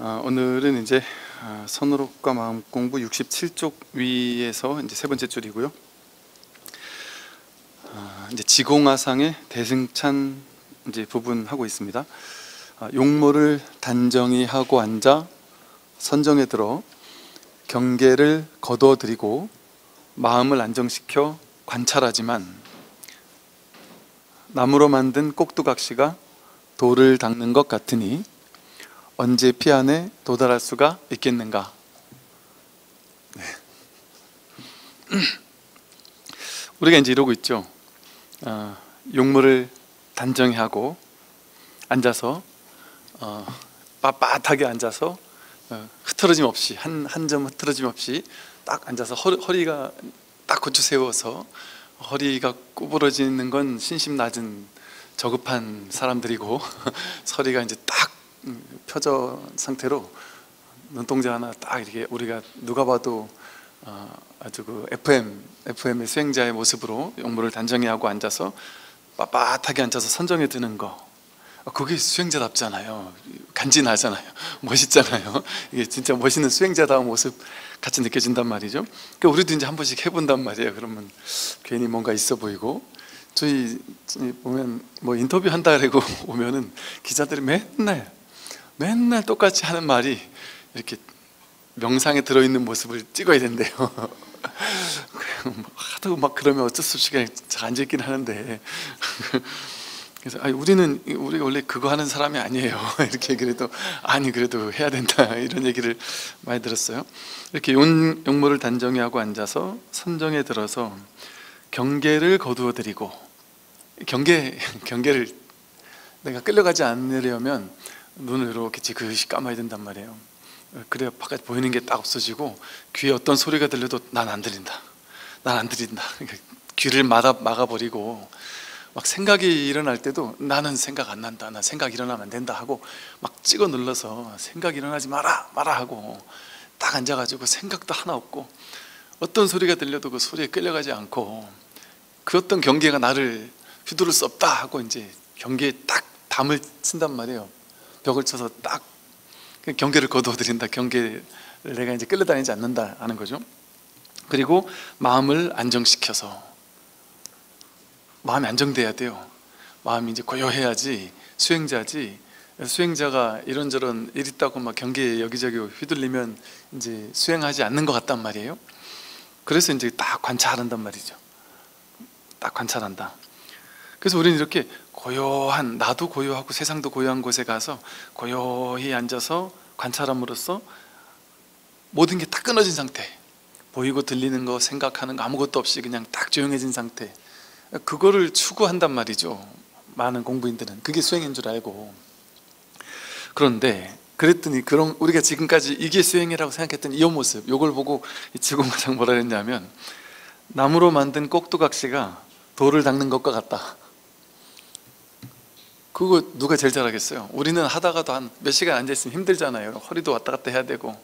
오늘은 이제 선으로과 마음 공부 67쪽 위에서 이제 세 번째 줄이고요. 이제 지공화상의 대승찬 이제 부분 하고 있습니다. 용모를 단정히 하고 앉아 선정에 들어 경계를 거두어들이고 마음을 안정시켜 관찰하지만 나무로 만든 꼭두각시가 돌을 닦는 것 같으니 언제 피안에 도달할 수가 있겠는가? 네. 우리가 이제 이러고 있죠. 용모를 단정히 하고 앉아서 빳빳하게 앉아서 흐트러짐 없이 한 점 흐트러짐 없이 딱 앉아서 허리가 딱 고추 세워서 허리가 구부러지는 건 신심 낮은 저급한 사람들이고 허리가 이제 딱 펴져 상태로 눈동자 하나 딱 이렇게 우리가 누가 봐도 아주 그 FM의 수행자의 모습으로 용모를 단정히 하고 앉아서 빳빳하게 앉아서 선정에 드는 거, 그게 수행자답잖아요. 간지나잖아요. 멋있잖아요. 이게 진짜 멋있는 수행자다운 모습 같이 느껴진단 말이죠. 그러니까 우리도 이제 한 번씩 해본단 말이에요. 그러면 괜히 뭔가 있어 보이고, 저희 보면 뭐 인터뷰 한다 그러고 오면은 기자들이 맨날 똑같이 하는 말이 이렇게 명상에 들어있는 모습을 찍어야 된대요. 하도 막 그러면 어쩔 수 없이 그냥 잘 앉아있긴 하는데 그래서 우리가 원래 그거 하는 사람이 아니에요. 이렇게 얘기를 해도 아니 그래도 해야 된다 이런 얘기를 많이 들었어요. 이렇게 용모를 단정히 하고 앉아서 선정에 들어서 경계를 거두어드리고, 경계를 내가 끌려가지 않으려면 눈을 이렇게 지그시 감아야 된단 말이에요. 그래야 바깥 보이는 게 딱 없어지고 귀에 어떤 소리가 들려도 난 안 들린다. 그러니까 귀를 막아버리고 막 생각이 일어날 때도 나는 생각 안 난다. 난 생각 일어나면 안 된다 하고 막 찍어 눌러서 생각 일어나지 마라 하고 딱 앉아가지고 생각도 하나 없고 어떤 소리가 들려도 그 소리에 끌려가지 않고 그 어떤 경계가 나를 휘두를 수 없다 하고 이제 경계에 딱 담을 친단 말이에요. 벽을 쳐서 딱 경계를 거두어들인다. 경계를 내가 이제 끌려다니지 않는다 하는 거죠. 그리고 마음을 안정시켜서, 마음이 안정돼야 돼요. 마음이 이제 고요해야지 수행자지. 수행자가 이런저런 일 있다고 막 경계에 여기저기 휘둘리면 이제 수행하지 않는 것 같단 말이에요. 그래서 이제 딱 관찰한단 말이죠. 딱 관찰한다. 그래서 우리는 이렇게 고요한, 나도 고요하고 세상도 고요한 곳에 가서 고요히 앉아서 관찰함으로써 모든 게 딱 끊어진 상태, 보이고 들리는 거, 생각하는 거 아무것도 없이 그냥 딱 조용해진 상태, 그거를 추구한단 말이죠. 많은 공부인들은 그게 수행인 줄 알고. 그런데 그랬더니 우리가 지금까지 이게 수행이라고 생각했던 이 모습, 이걸 보고 지공화상 뭐라 그랬냐면 나무로 만든 꼭두각시가 돌을 닦는 것과 같다. 그거 누가 제일 잘하겠어요? 우리는 하다가도 한 몇 시간 앉아있으면 힘들잖아요. 허리도 왔다 갔다 해야 되고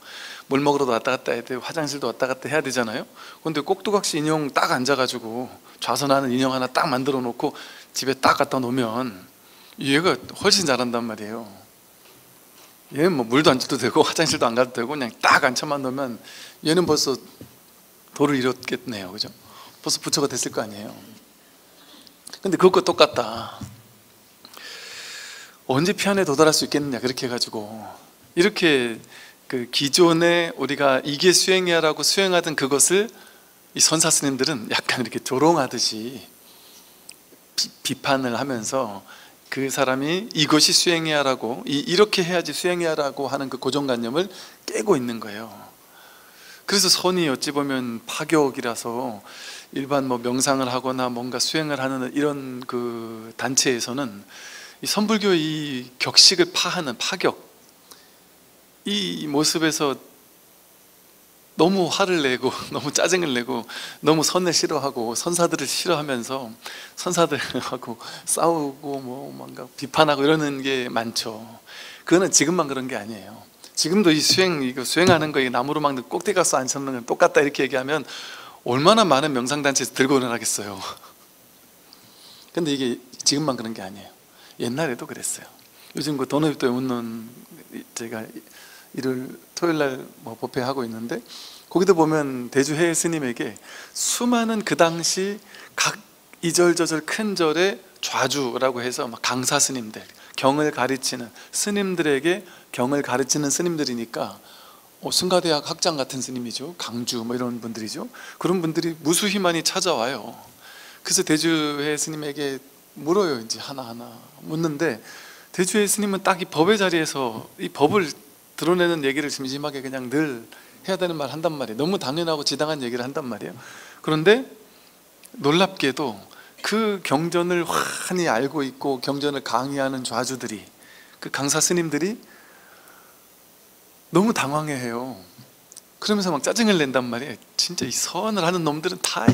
물 먹으러도 왔다 갔다 해야 되고 화장실도 왔다 갔다 해야 되잖아요. 그런데 꼭두각시 인형 딱 앉아가지고 좌선하는 인형 하나 딱 만들어 놓고 집에 딱 갖다 놓으면 얘가 훨씬 잘한단 말이에요. 얘는 뭐 물도 안 줘도 되고 화장실도 안 가도 되고 그냥 딱 앉혀만 놓으면 얘는 벌써 도를 이뤘겠네요. 그죠? 벌써 부처가 됐을 거 아니에요. 근데 그것과 똑같다. 언제 피안에 도달할 수 있겠느냐, 그렇게 해가지고 이렇게 그 기존에 우리가 이게 수행이야 라고 수행하던 그것을 이 선사 스님들은 약간 이렇게 조롱하듯이 비판을 하면서 그 사람이 이것이 수행이야 라고 이렇게 해야지 수행이야 라고 하는 그 고정관념을 깨고 있는 거예요. 그래서 선이 어찌 보면 파격이라서 일반 뭐 명상을 하거나 뭔가 수행을 하는 이런 그 단체에서는 이 선불교의 이 격식을 파하는 파격, 이 모습에서 너무 화를 내고 너무 짜증을 내고 너무 선을 싫어하고 선사들을 싫어하면서 선사들하고 싸우고 뭐 뭔가 비판하고 이러는 게 많죠. 그거는 지금만 그런 게 아니에요. 지금도 이 이거 수행하는 거, 이 나무로 막는 꼭대기 가서 앉혀놓는 건 똑같다 이렇게 얘기하면 얼마나 많은 명상단체에서 들고 일어나겠어요. 근데 이게 지금만 그런 게 아니에요. 옛날에도 그랬어요. 요즘 그 도노히토 운론 제가 일요일 토요일날 뭐 법회하고 있는데, 거기도 보면 대주해 스님에게 수많은 그 당시 각 이절저절 큰 절의 좌주라고 해서 막 강사 스님들, 경을 가르치는 스님들에게, 경을 가르치는 스님들이니까 승가대학 학장 같은 스님이죠. 강주 뭐 이런 분들이죠. 그런 분들이 무수히 많이 찾아와요. 그래서 대주해 스님에게 물어요. 이제 하나하나 묻는데, 대주해 스님은 딱 이 법의 자리에서 이 법을 드러내는 얘기를 심심하게 그냥 늘 해야 되는 말 한단 말이에요. 너무 당연하고 지당한 얘기를 한단 말이에요. 그런데 놀랍게도 그 경전을 환히 알고 있고 경전을 강의하는 좌주들이, 그 강사 스님들이 너무 당황해해요. 그러면서 막 짜증을 낸단 말이에요. 진짜 이 서원을 하는 놈들은 다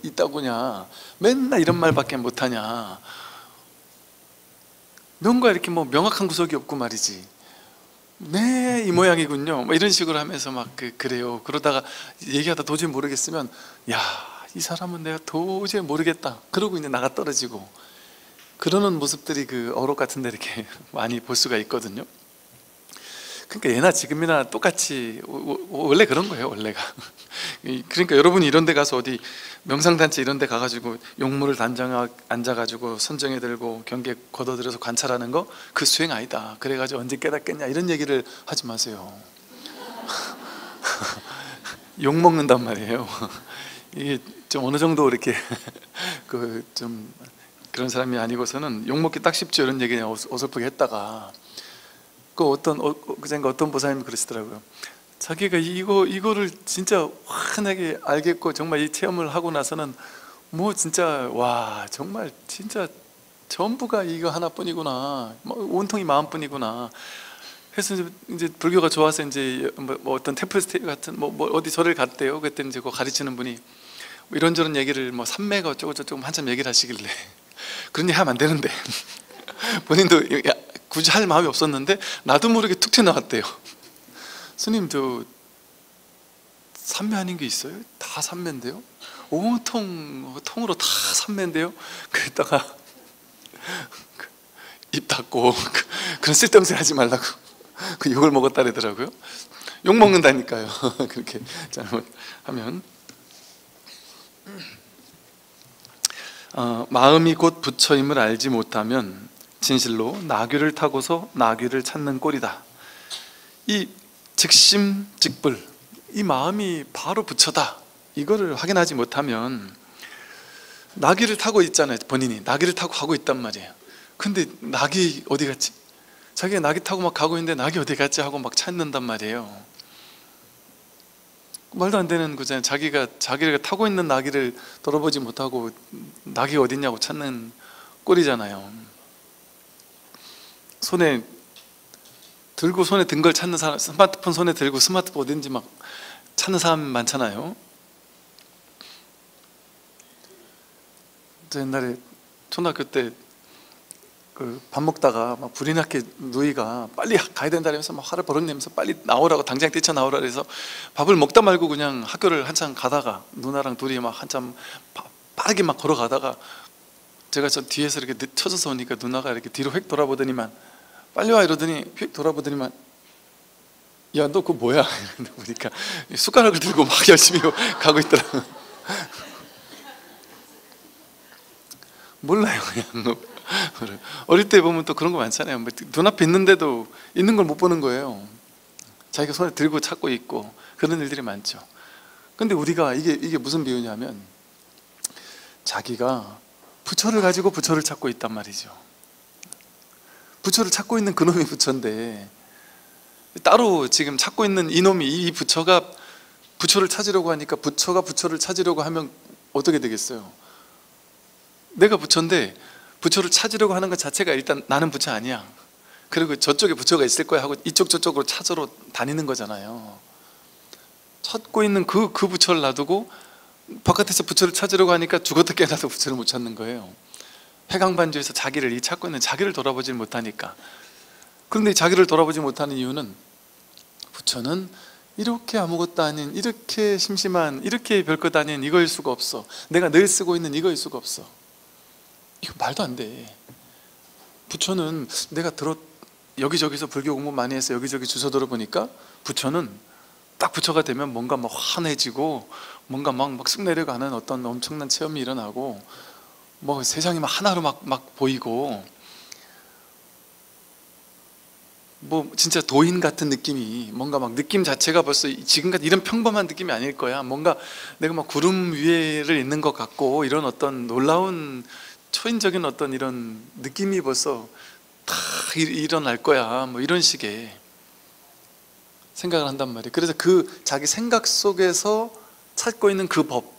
있다고냐, 맨날 이런 말밖에 못하냐, 뭔가 이렇게 뭐 명확한 구석이 없고 말이지. 네, 이 모양이군요. 뭐 이런 식으로 하면서 막 그래요. 그러다가 얘기하다 도저히 모르겠으면, 야, 이 사람은 내가 도저히 모르겠다, 그러고 이제 나가 떨어지고, 그러는 모습들이 그 어록 같은 데 이렇게 많이 볼 수가 있거든요. 그러니까 예나 지금이나 똑같이 원래 그런 거예요, 원래가. 그러니까 여러분이 이런 데 가서 어디 명상단체 이런 데 가가지고 용무를 단장 앉아가지고 선정에 들고 경계 걷어들여서 관찰하는 거, 그 수행 아니다, 그래가지고 언제 깨닫겠냐 이런 얘기를 하지 마세요. 욕 먹는단 말이에요. 이게 좀 어느 정도 이렇게 좀 그런 사람이 아니고서는 욕 먹기 딱 쉽죠. 이런 얘기 어설프게 했다가, 그전에 어떤 보살님이 그러시더라고요. 자기가 이거를 진짜 환하게 알겠고 정말 이 체험을 하고 나서는 뭐 진짜 와, 정말 진짜 전부가 이거 하나뿐이구나, 온통이 마음뿐이구나 해서 이제 불교가 좋아서 이제 뭐 어떤 템플스테이 같은 뭐 어디 절을 갔대요. 그때 이제 그 가르치는 분이 뭐 이런저런 얘기를 뭐 삼매가 어쩌고 저쩌고 한참 얘기를 하시길래 그런 얘기 하면 안 되는데 본인도 굳이 할 마음이 없었는데 나도 모르게 툭 튀어나왔대요. 스님, 저 삼매 아닌 게 있어요? 다 삼매인데요? 통으로 다 삼매인데요? 그랬다가 입 닫고 그런 쓸데없는 소리 하지 말라고 그 욕을 먹었다더라고요. 욕 먹는다니까요. 그렇게 잘못하면. 마음이 곧 부처임을 알지 못하면 진실로 나귀를 타고서 나귀를 찾는 꼴이다. 이 즉심즉불, 이 마음이 바로 부처다, 이거를 확인하지 못하면, 나귀를 타고 있잖아요. 본인이 나귀를 타고 가고 있단 말이에요. 근데 나귀 어디 갔지? 자기가 나귀 타고 막 가고 있는데 나귀 어디 갔지 하고 막 찾는단 말이에요. 말도 안 되는 거잖아요. 자기가 타고 있는 나귀를 돌아보지 못하고 나귀가 어딨냐고 찾는 꼴이잖아요. 손에 든 걸 찾는 사람, 스마트폰 손에 들고 스마트폰 어딘지 막 찾는 사람 많잖아요. 저 옛날에 초등학교 때 밥 먹다가 막 불이 나게 누이가 빨리 가야 된다면서 막 화를 버럭내면서 빨리 나오라고, 당장 뛰쳐나오라 그래서 밥을 먹다 말고 그냥 학교를 한참 가다가 누나랑 둘이 막 한참 빠르게 막 걸어가다가 제가 저 뒤에서 이렇게 쳐져서 오니까 누나가 이렇게 뒤로 휙 돌아보더니만, 빨리 와 이러더니 휙 돌아보더니만, 야, 너 그거 뭐야? 보니까 숟가락을 들고 막 열심히 가고 있더라고요. 몰라요, 그냥. 어릴 때 보면 또 그런 거 많잖아요. 눈앞에 있는데도 있는 걸 못 보는 거예요. 자기가 손에 들고 찾고 있고 그런 일들이 많죠. 근데 우리가 이게 무슨 비유냐면, 자기가 부처를 가지고 부처를 찾고 있단 말이죠. 부처를 찾고 있는 그놈이 부처인데, 따로 지금 찾고 있는 이놈이, 이 부처가 부처를 찾으려고 하니까, 부처가 부처를 찾으려고 하면 어떻게 되겠어요? 내가 부처인데 부처를 찾으려고 하는 것 자체가 일단 나는 부처 아니야, 그리고 저쪽에 부처가 있을 거야 하고 이쪽 저쪽으로 찾으러 다니는 거잖아요. 찾고 있는 그 부처를 놔두고 바깥에서 부처를 찾으려고 하니까 죽어도 깨어나도 부처를 못 찾는 거예요. 해강반주에서 자기를 찾고 있는 자기를 돌아보지 못하니까. 그런데 자기를 돌아보지 못하는 이유는, 부처는 이렇게 아무것도 아닌, 이렇게 심심한, 이렇게 별것 아닌 이거일 수가 없어, 내가 늘 쓰고 있는 이거일 수가 없어. 이거 말도 안 돼. 부처는 내가 여기저기서 불교 공부 많이 해서 여기저기 주소 들어보니까 부처는 딱 부처가 되면 뭔가 막 환해지고 뭔가 막 쓱 내려가는 어떤 엄청난 체험이 일어나고 뭐 세상이 막 하나로 막 보이고 뭐 진짜 도인 같은 느낌이, 뭔가 막 느낌 자체가 벌써 지금까지 이런 평범한 느낌이 아닐 거야. 뭔가 내가 막 구름 위에를 있는 것 같고 이런 어떤 놀라운 초인적인 어떤 이런 느낌이 벌써 다 일어날 거야. 뭐 이런 식의 생각을 한단 말이에요. 그래서 그 자기 생각 속에서 찾고 있는 그 법,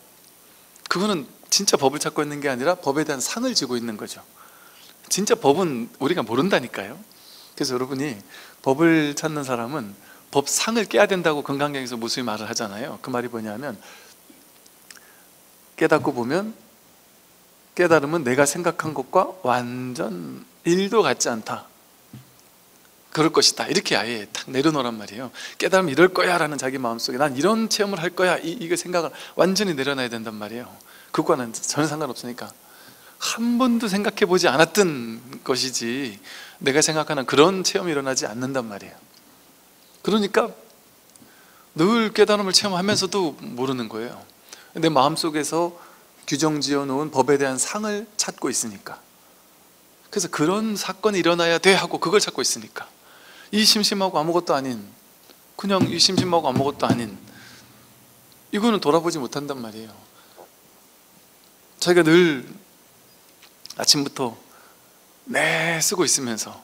그거는 진짜 법을 찾고 있는 게 아니라 법에 대한 상을 지고 있는 거죠. 진짜 법은 우리가 모른다니까요. 그래서 여러분이 법을 찾는 사람은 법상을 깨야 된다고 금강경에서 무수히 말을 하잖아요. 그 말이 뭐냐면, 깨닫고 보면 깨달음은 내가 생각한 것과 완전 일도 같지 않다, 그럴 것이다, 이렇게 아예 딱 내려놓으란 말이에요. 깨달으면 이럴 거야 라는 자기 마음속에 난 이런 체험을 할 거야, 이거 생각을 완전히 내려놔야 된단 말이에요. 그거는 전혀 상관없으니까. 한 번도 생각해 보지 않았던 것이지 내가 생각하는 그런 체험이 일어나지 않는단 말이에요. 그러니까 늘 깨달음을 체험하면서도 모르는 거예요. 내 마음속에서 규정 지어 놓은 법에 대한 상을 찾고 있으니까. 그래서 그런 사건이 일어나야 돼 하고 그걸 찾고 있으니까. 이 심심하고 아무것도 아닌, 그냥 이 심심하고 아무것도 아닌, 이거는 돌아보지 못한단 말이에요. 자기가 늘 아침부터 쓰고 있으면서.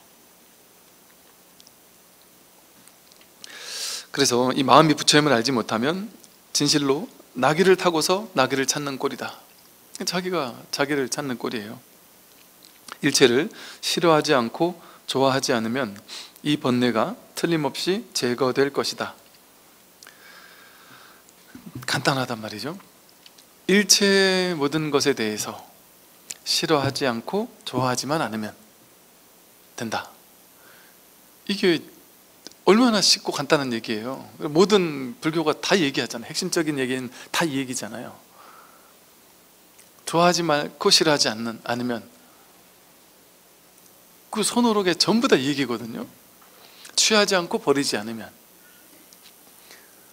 그래서 이 마음이 부처임을 알지 못하면 진실로 나귀를 타고서 나귀를 찾는 꼴이다. 자기가 자기를 찾는 꼴이에요. 일체를 싫어하지 않고 좋아하지 않으면 이 번뇌가 틀림없이 제거될 것이다. 간단하단 말이죠. 일체 모든 것에 대해서 싫어하지 않고 좋아하지만 않으면 된다. 이게 얼마나 쉽고 간단한 얘기예요. 모든 불교가 다 얘기하잖아요. 핵심적인 얘기는 다 이 얘기잖아요. 좋아하지 말고 싫어하지 않으면, 그 손오록에 전부 다 이 얘기거든요. 취하지 않고 버리지 않으면.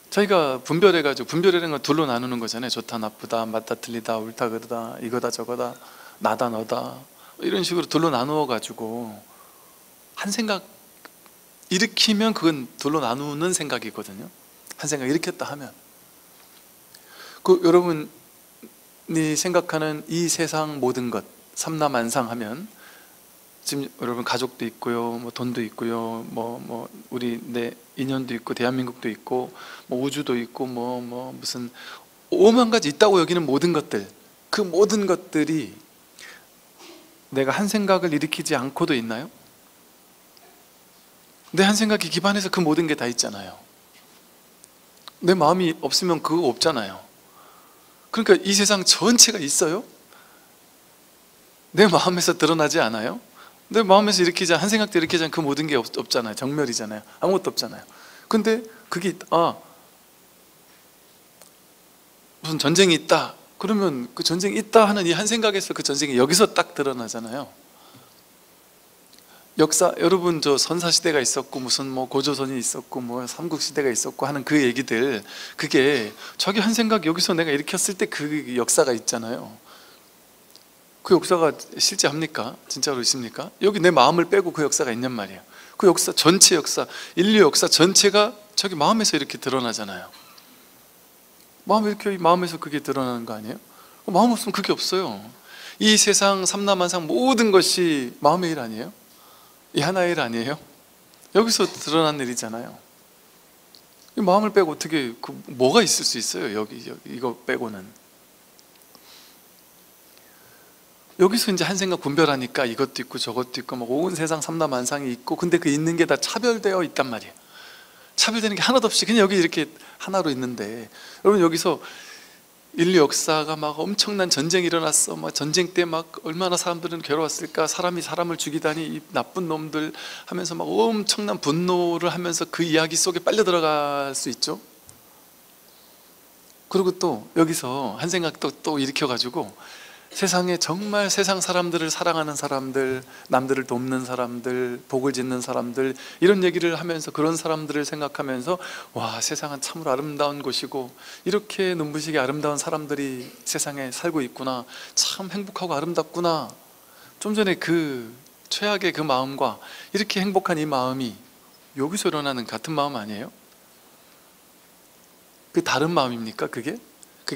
저희가 분별해가지고, 분별이라는 건 둘로 나누는 거잖아요. 좋다 나쁘다, 맞다 틀리다, 옳다 그르다, 이거다 저거다, 나다 너다, 이런 식으로 둘로 나누어가지고 한 생각 일으키면 그건 둘로 나누는 생각이거든요. 한 생각 일으켰다 하면, 그 여러분이 생각하는 이 세상 모든 것, 삼라만상 하면, 지금 여러분 가족도 있고요, 뭐 돈도 있고요, 뭐 우리 내 인연도 있고, 대한민국도 있고, 뭐 우주도 있고, 뭐 무슨 오만 가지 있다고 여기는 모든 것들, 그 모든 것들이 내가 한 생각을 일으키지 않고도 있나요? 내 한 생각에 기반해서 그 모든 게 다 있잖아요. 내 마음이 없으면 그거 없잖아요. 그러니까 이 세상 전체가 있어요? 내 마음에서 드러나지 않아요? 내 마음에서 일으키지 한 생각도 일으키지 않은 그 모든 게 없잖아요. 정멸이잖아요. 아무것도 없잖아요. 근데 그게 무슨 전쟁이 있다 그러면 그 전쟁이 있다 하는 이 한 생각에서 그 전쟁이 여기서 딱 드러나잖아요. 역사, 여러분 저 선사시대가 있었고 무슨 뭐 고조선이 있었고 뭐 삼국시대가 있었고 하는 그 얘기들, 그게 자기 한 생각 여기서 내가 일으켰을 때 그 역사가 있잖아요. 그 역사가 실제 합니까? 진짜로 있습니까? 여기 내 마음을 빼고 그 역사가 있냔 말이에요. 그 역사 전체, 역사 인류 역사 전체가 자기 마음에서 이렇게 드러나잖아요. 마음에서 그게 드러나는 거 아니에요? 마음 없으면 그게 없어요. 이 세상 삼라만상 모든 것이 마음의 일 아니에요? 이 하나의 일 아니에요? 여기서 드러난 일이잖아요. 이 마음을 빼고 어떻게 뭐가 있을 수 있어요? 여기 이거 빼고는. 여기서 이제 한 생각 분별하니까 이것도 있고 저것도 있고 막 온 세상 삼라만상이 있고, 근데 그 있는 게 다 차별되어 있단 말이에요. 차별되는 게 하나도 없이 그냥 여기 이렇게 하나로 있는데, 여러분 여기서 인류 역사가 막 엄청난 전쟁이 일어났어. 막 전쟁 때 막 얼마나 사람들은 괴로웠을까. 사람이 사람을 죽이다니 이 나쁜 놈들 하면서 막 엄청난 분노를 하면서 그 이야기 속에 빨려 들어갈 수 있죠. 그리고 또 여기서 한 생각 또 일으켜가지고 세상에 정말 세상 사람들을 사랑하는 사람들, 남들을 돕는 사람들, 복을 짓는 사람들, 이런 얘기를 하면서 그런 사람들을 생각하면서 와, 세상은 참으로 아름다운 곳이고 이렇게 눈부시게 아름다운 사람들이 세상에 살고 있구나, 참 행복하고 아름답구나. 좀 전에 그 최악의 그 마음과 이렇게 행복한 이 마음이 여기서 일어나는 같은 마음 아니에요? 그 다른 마음입니까? 그게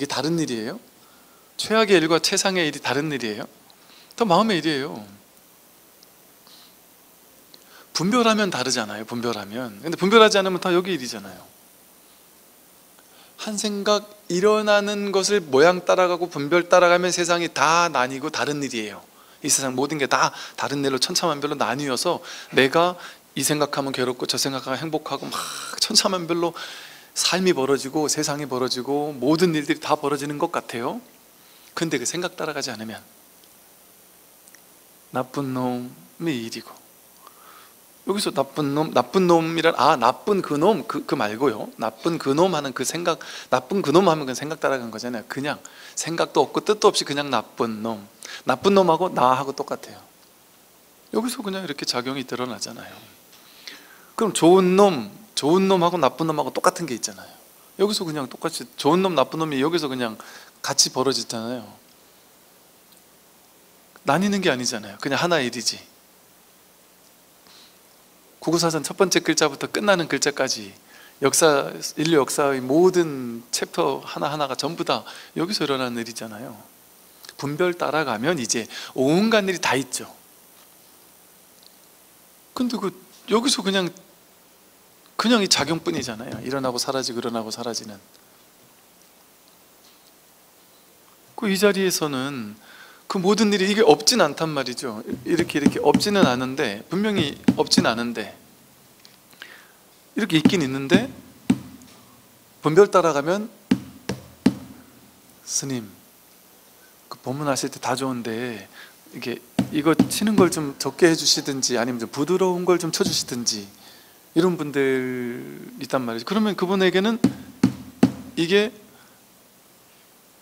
다른 일이에요? 최악의 일과 최상의 일이 다른 일이에요? 다 마음의 일이에요. 분별하면 다르잖아요. 분별하면. 근데 분별하지 않으면 다 여기 일이잖아요. 한 생각 일어나는 것을 모양 따라가고 분별 따라가면 세상이 다 나뉘고 다른 일이에요. 이 세상 모든 게 다 다른 일로 천차만별로 나뉘어서 내가 이 생각하면 괴롭고 저 생각하면 행복하고 막 천차만별로 삶이 벌어지고 세상이 벌어지고 모든 일들이 다 벌어지는 것 같아요. 근데 그 생각 따라가지 않으면 나쁜 놈의 일이고, 여기서 나쁜 놈이란, 나쁜 그놈, 그 말고요. 나쁜 그놈 하는 그 생각, 나쁜 그놈 하면 그 생각 따라간 거잖아요. 그냥 생각도 없고 뜻도 없이 그냥 나쁜 놈. 나쁜 놈하고 나하고 똑같아요. 여기서 그냥 이렇게 작용이 드러나잖아요. 그럼 좋은 놈하고 나쁜 놈하고 똑같은 게 있잖아요. 여기서 그냥 똑같이 좋은 놈, 나쁜 놈이 여기서 그냥 같이 벌어지잖아요. 나뉘는 게 아니잖아요. 그냥 하나의 일이지. 구구사전 첫 번째 글자부터 끝나는 글자까지 인류 역사의 모든 챕터 하나하나가 전부 다 여기서 일어나는 일이잖아요. 분별 따라가면 이제 온갖 일이 다 있죠. 근데 여기서 그냥 이 작용뿐이잖아요. 일어나고 사라지고 일어나고 사라지는. 이 자리에서는 그 모든 일이 이게 없진 않단 말이죠. 이렇게 없지는 않은데, 분명히 없진 않은데 이렇게 있긴 있는데, 분별 따라가면 스님 그 법문하실 때 다 좋은데 이거 치는 걸 좀 적게 해주시든지 아니면 좀 부드러운 걸 좀 쳐주시든지, 이런 분들 있단 말이죠. 그러면 그분에게는 이게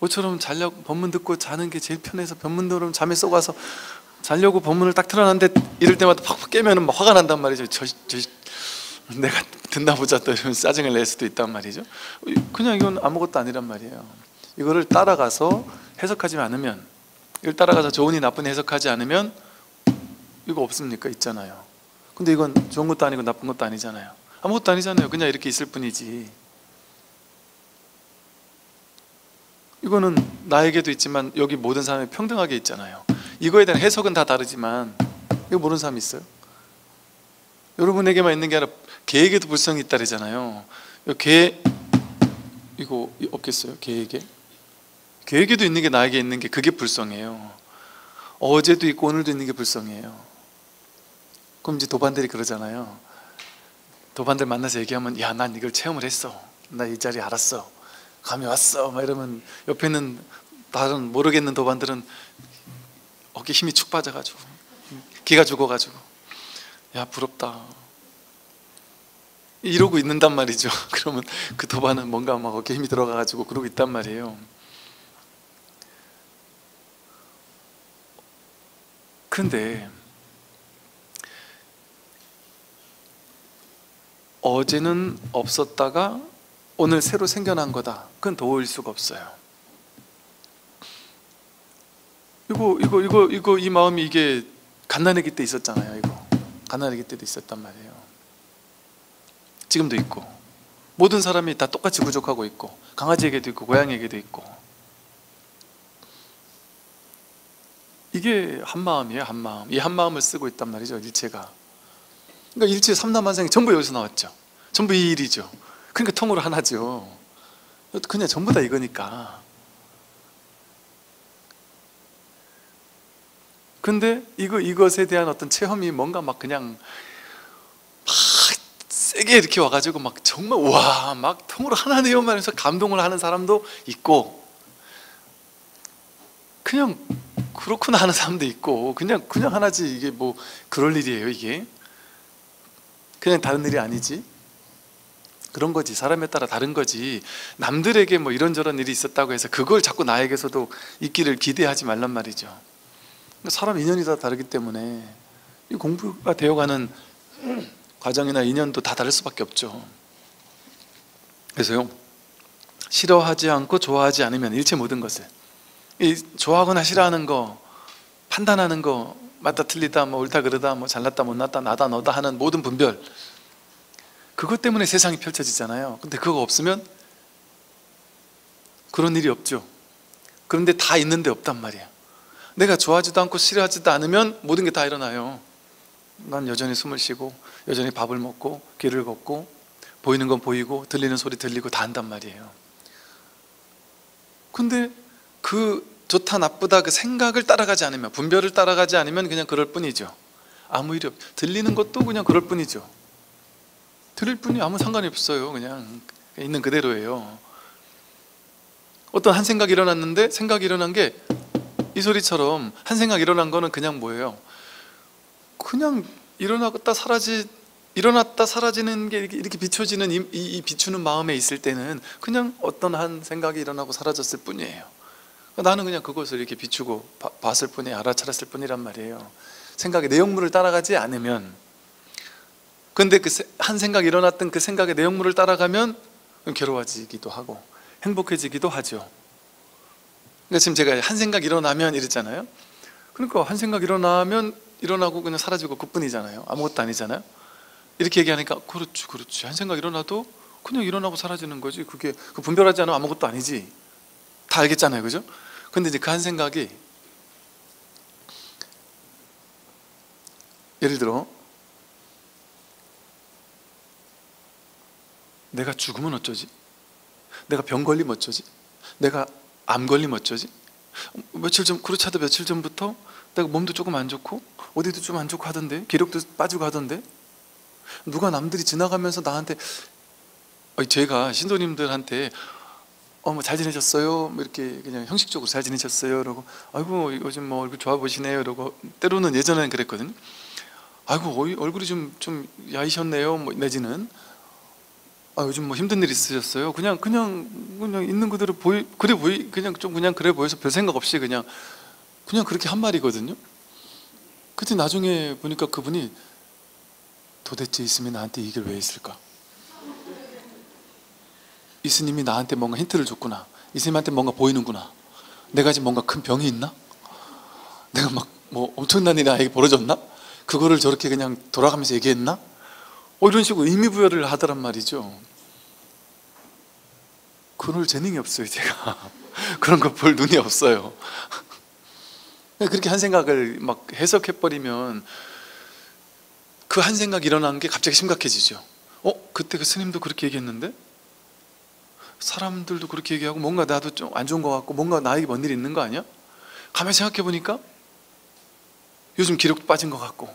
모처럼 자려고 법문 듣고 자는 게 제일 편해서 법문 들으면 잠에 쏙아서 자려고 법문을 딱 틀어놨는데 이럴 때마다 팍팍 깨면 막 화가 난단 말이죠. 내가 듣나 보자 또 이러면서 짜증을 낼 수도 있단 말이죠. 그냥 이건 아무것도 아니란 말이에요. 이거를 따라가서 해석하지 않으면, 이걸 따라가서 좋으니 나쁘니 해석하지 않으면 이거 없습니까? 있잖아요. 근데 이건 좋은 것도 아니고 나쁜 것도 아니잖아요. 아무것도 아니잖아요. 그냥 이렇게 있을 뿐이지. 이거는 나에게도 있지만 여기 모든 사람이 평등하게 있잖아요. 이거에 대한 해석은 다 다르지만 이거 모르는 사람이 있어요? 여러분에게만 있는 게 아니라 개에게도 불성이 있다잖아요. 이거 없겠어요? 개에게도 있는 게 나에게 있는 게 그게 불성이에요. 어제도 있고 오늘도 있는 게 불성이에요. 그럼 이제 도반들이 그러잖아요. 도반들 만나서 얘기하면 야, 난 이걸 체험을 했어. 나 이 자리 알았어. 감이 왔어. 막 이러면 옆에 있는 다른 모르겠는 도반들은 어깨 힘이 축 빠져가지고 기가 죽어가지고 야, 부럽다 이러고 있는단 말이죠. 그러면 그 도반은 뭔가 막 어깨 힘이 들어가가지고 그러고 있단 말이에요. 근데 어제는 없었다가 오늘 새로 생겨난 거다. 그건 도울 수가 없어요. 이 마음이 이게 갓난아기 때 있었잖아요. 갓난아기 때도 있었단 말이에요. 지금도 있고, 모든 사람이 다 똑같이 부족하고 있고, 강아지에게도 있고 고양이에게도 있고, 이게 한 마음이에요. 한 마음. 이 한 마음을 쓰고 있단 말이죠, 일체가. 그러니까 일체 삼라만상이 전부 여기서 나왔죠. 전부 이 일이죠. 그러니까 통으로 하나죠. 그냥 전부 다 이거니까. 근데 이것에 대한 어떤 체험이 뭔가 막 그냥 막 세게 이렇게 와가지고 막 정말 와, 막 통으로 하나네요 말해서 감동을 하는 사람도 있고, 그냥 그렇구나 하는 사람도 있고, 그냥 하나지. 이게 뭐 그럴 일이에요. 이게 그냥 다른 일이 아니지. 그런 거지. 사람에 따라 다른 거지. 남들에게 뭐 이런저런 일이 있었다고 해서 그걸 자꾸 나에게서도 있기를 기대하지 말란 말이죠. 사람 인연이 다 다르기 때문에 이 공부가 되어가는 과정이나 인연도 다 다를 수밖에 없죠. 그래서요, 싫어하지 않고 좋아하지 않으면 일체 모든 것을, 이 좋아하거나 싫어하는 거, 판단하는 거, 맞다 틀리다, 뭐 옳다 그르다, 뭐 잘났다 못났다, 나다 너다 하는 모든 분별, 그것 때문에 세상이 펼쳐지잖아요. 근데 그거 없으면 그런 일이 없죠. 그런데 다 있는데 없단 말이에요. 내가 좋아하지도 않고 싫어하지도 않으면 모든 게 다 일어나요. 난 여전히 숨을 쉬고, 여전히 밥을 먹고, 길을 걷고, 보이는 건 보이고, 들리는 소리 들리고 다 한단 말이에요. 근데 그 좋다 나쁘다 그 생각을 따라가지 않으면, 분별을 따라가지 않으면 그냥 그럴 뿐이죠. 아무 일이 들리는 것도 그냥 그럴 뿐이죠. 들릴 뿐이 아무 상관이 없어요. 그냥 있는 그대로예요. 어떤 한 생각이 일어났는데, 생각이 일어난 게 이 소리처럼 한 생각 일어난 거는 그냥 뭐예요? 그냥 일어났다 사라지는 게 이렇게 비춰지는 이 비추는 마음에 있을 때는 그냥 어떤 한 생각이 일어나고 사라졌을 뿐이에요. 나는 그냥 그것을 이렇게 비추고 봤을 뿐이에요. 알아차렸을 뿐이란 말이에요. 생각의 내용물을 따라가지 않으면. 근데 그 한 생각이 일어났던 그 생각의 내용물을 따라가면 괴로워지기도 하고 행복해지기도 하죠. 그러니까 지금 제가 한 생각 일어나면 이랬잖아요. 그러니까 한 생각 일어나면 일어나고 그냥 사라지고 그뿐이잖아요. 아무것도 아니잖아요. 이렇게 얘기하니까 그렇지. 한 생각 일어나도 그냥 일어나고 사라지는 거지. 그게 분별하지 않으면 아무것도 아니지. 다 알겠잖아요, 그죠? 근데 이제 그 한 생각이, 예를 들어 내가 죽으면 어쩌지? 내가 병 걸리면 어쩌지? 내가 암 걸리면 어쩌지? 그렇지 않아도 며칠 전부터 내가 몸도 조금 안 좋고 어디도 좀 안 좋고 하던데, 기력도 빠지고 하던데, 누가 남들이 지나가면서 나한테, 제가 신도님들한테 뭐 잘 지내셨어요? 뭐 이렇게 그냥 형식적으로 잘 지내셨어요? 이러고, 아이고 요즘 뭐 얼굴 좋아 보시네요. 이러고, 때로는 예전에는 그랬거든요. 아이고 얼굴이 좀 야이셨네요. 뭐 내지는, 요즘 뭐 힘든 일 있으셨어요? 그냥 있는 그대로 그냥 그래 보여서 별 생각 없이 그냥 그렇게 한 말이거든요. 그때 나중에 보니까 그분이 도대체 이 스님이 나한테 이 얘기를 왜 했을까? 이 스님이 나한테 뭔가 힌트를 줬구나. 이 스님한테 뭔가 보이는구나. 내가 지금 뭔가 큰 병이 있나? 내가 막 뭐 엄청난 일이 나에게 벌어졌나? 그거를 저렇게 그냥 돌아가면서 얘기했나? 이런 식으로 의미부여를 하더란 말이죠. 그럴 재능이 없어요, 제가. 그런 거 볼 눈이 없어요. 그렇게 한 생각을 막 해석해버리면 그 한 생각이 일어난 게 갑자기 심각해지죠. 그때 그 스님도 그렇게 얘기했는데, 사람들도 그렇게 얘기하고, 뭔가 나도 좀 안 좋은 것 같고, 뭔가 나에게 뭔 일이 있는 거 아니야? 가만히 생각해보니까 요즘 기력도 빠진 것 같고,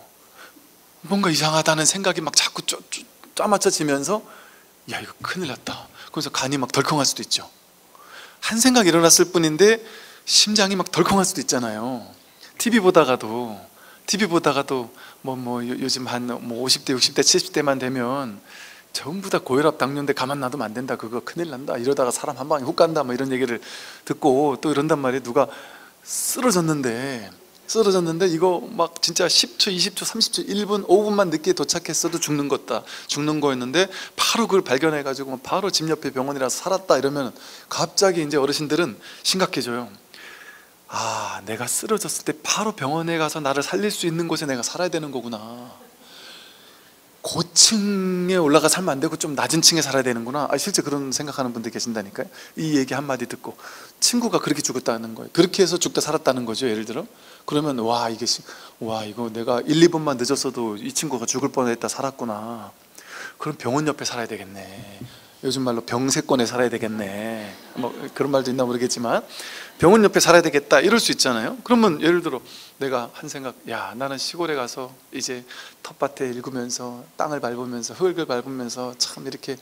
뭔가 이상하다는 생각이 막 자꾸 짜맞춰지면서, 야 이거 큰일 났다. 그래서 간이 막 덜컹할 수도 있죠. 한 생각 일어났을 뿐인데 심장이 막 덜컹할 수도 있잖아요. TV 보다가도 요즘 한 50대 60대 70대만 되면 전부 다 고혈압 당뇨인데 가만 놔두면 안 된다, 그거 큰일 난다, 이러다가 사람 한 방에 훅 간다, 뭐 이런 얘기를 듣고 또 이런단 말이에요. 누가 쓰러졌는데 이거 막 진짜 10초 20초 30초 1분 5분만 늦게 도착했어도 죽는 거였는데 바로 그걸 발견해 가지고 바로 집 옆에 병원이라서 살았다, 이러면 갑자기 이제 어르신들은 심각해져요. 내가 쓰러졌을 때 바로 병원에 가서 나를 살릴 수 있는 곳에 내가 살아야 되는 거구나. 고층에 올라가 살면 안 되고 좀 낮은 층에 살아야 되는구나. 실제 그런 생각하는 분들 계신다니까요. 이 얘기 한마디 듣고 친구가 그렇게 죽었다는 거예요. 그렇게 해서 죽다 살았다는 거죠, 예를 들어. 그러면 이거 내가 1, 2분만 늦었어도 이 친구가 죽을 뻔했다 살았구나. 그럼 병원 옆에 살아야 되겠네. 요즘 말로 병세권에 살아야 되겠네. 뭐 그런 말도 있나 모르겠지만 병원 옆에 살아야 되겠다, 이럴 수 있잖아요. 그러면 예를 들어 내가 한 생각, 나는 시골에 가서 이제 텃밭에 일구면서 땅을 밟으면서 흙을 밟으면서 참 이렇게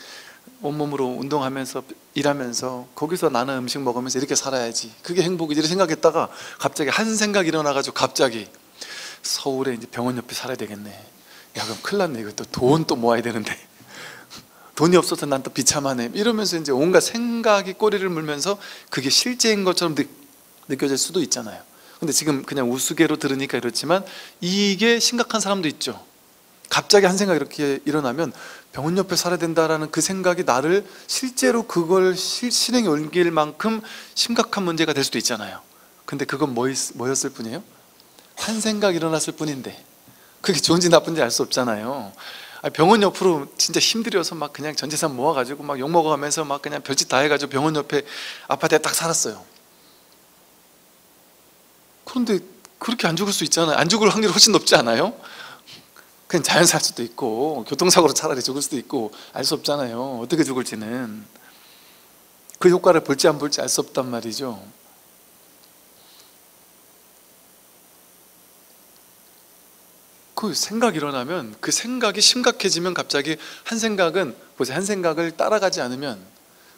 온몸으로 운동하면서 일하면서 거기서 나는 음식 먹으면서 이렇게 살아야지, 그게 행복이지, 이렇게 생각했다가 갑자기 한 생각이 일어나가지고 갑자기 서울에 이제 병원 옆에 살아야 되겠네. 그럼 큰일 났네. 이거 또 돈 또 모아야 되는데 돈이 없어서 난 또 비참하네 이러면서 이제 온갖 생각이 꼬리를 물면서 그게 실제인 것처럼 느껴질 수도 있잖아요. 근데 지금 그냥 우스개로 들으니까 그렇지만 이게 심각한 사람도 있죠. 갑자기 한 생각이 이렇게 일어나면 병원 옆에 살아야 된다라는 그 생각이 나를 실제로 그걸 실행에 옮길 만큼 심각한 문제가 될 수도 있잖아요. 근데 그건 뭐였을 뿐이에요? 한 생각 일어났을 뿐인데 그게 좋은지 나쁜지 알 수 없잖아요. 병원 옆으로 진짜 힘들여서 막 그냥 전 재산 모아가지고 막 욕먹어가면서 막 그냥 별짓 다 해가지고 병원 옆에 아파트에 딱 살았어요. 그런데 그렇게 안 죽을 수 있잖아요. 안 죽을 확률이 훨씬 높지 않아요? 그냥 자연사 할 수도 있고 교통사고로 차라리 죽을 수도 있고 알 수 없잖아요. 어떻게 죽을지는. 그 효과를 볼지 안 볼지 알 수 없단 말이죠. 그 생각이 일어나면 그 생각이 심각해지면 갑자기 한 생각은 보세요. 한 생각을 따라가지 않으면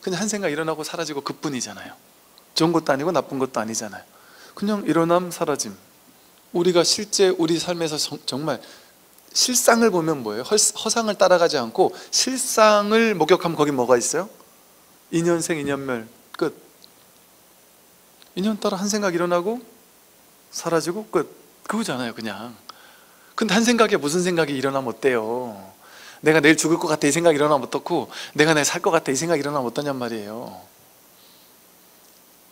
그냥 한 생각 일어나고 사라지고 그뿐이잖아요. 좋은 것도 아니고 나쁜 것도 아니잖아요. 그냥 일어남 사라짐. 우리가 실제 우리 삶에서 정말 실상을 보면 뭐예요? 허상을 따라가지 않고 실상을 목격하면 거기 뭐가 있어요? 인연생 인연멸 끝. 인연 따라 한 생각 일어나고 사라지고 끝. 그거잖아요 그냥. 근데 한 생각에 무슨 생각이 일어나면 어때요? 내가 내일 죽을 것 같아 이 생각이 일어나면 어떻고 내가 내일 살 것 같아 이 생각이 일어나면 어떠냔 말이에요.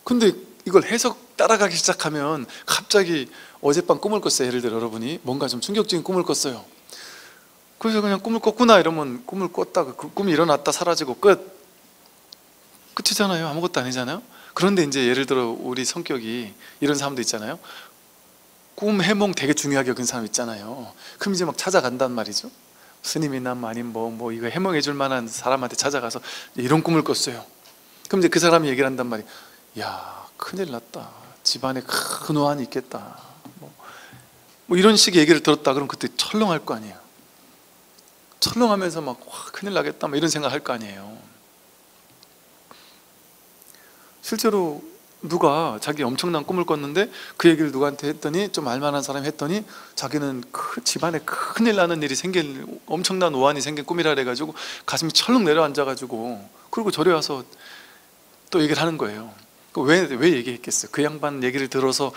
근데 이걸 해석 따라가기 시작하면 갑자기 어젯밤 꿈을 꿨어요. 예를 들어 여러분이 뭔가 좀 충격적인 꿈을 꿨어요. 그래서 그냥 꿈을 꿨구나 이러면 꿈을 꿨다가 그 꿈이 일어났다 사라지고 끝이잖아요. 아무것도 아니잖아요. 그런데 이제 예를 들어 우리 성격이 이런 사람도 있잖아요. 꿈 해몽 되게 중요하게 여긴 사람 있잖아요. 그럼 이제 막 찾아간단 말이죠. 스님이나 아니면 뭐 이거 해몽해 줄 만한 사람한테 찾아가서 이런 꿈을 꿨어요. 그럼 이제 그 사람이 얘기를 한단 말이에요. 야 큰일 났다. 집안에 큰 호환이 있겠다. 뭐 이런 식의 얘기를 들었다. 그럼 그때 철렁할 거 아니에요. 철렁하면서 막 와, 큰일 나겠다 막 이런 생각 할 거 아니에요. 실제로 누가 자기 엄청난 꿈을 꿨는데 그 얘기를 누구한테 했더니 좀 알만한 사람이 했더니 자기는 집안에 큰일 나는 일이 생길 엄청난 오한이 생긴 꿈이라 그래가지고 가슴이 철렁 내려앉아가지고 그리고 저리 와서 또 얘기를 하는 거예요. 왜 얘기했겠어요? 그 양반 얘기를 들어서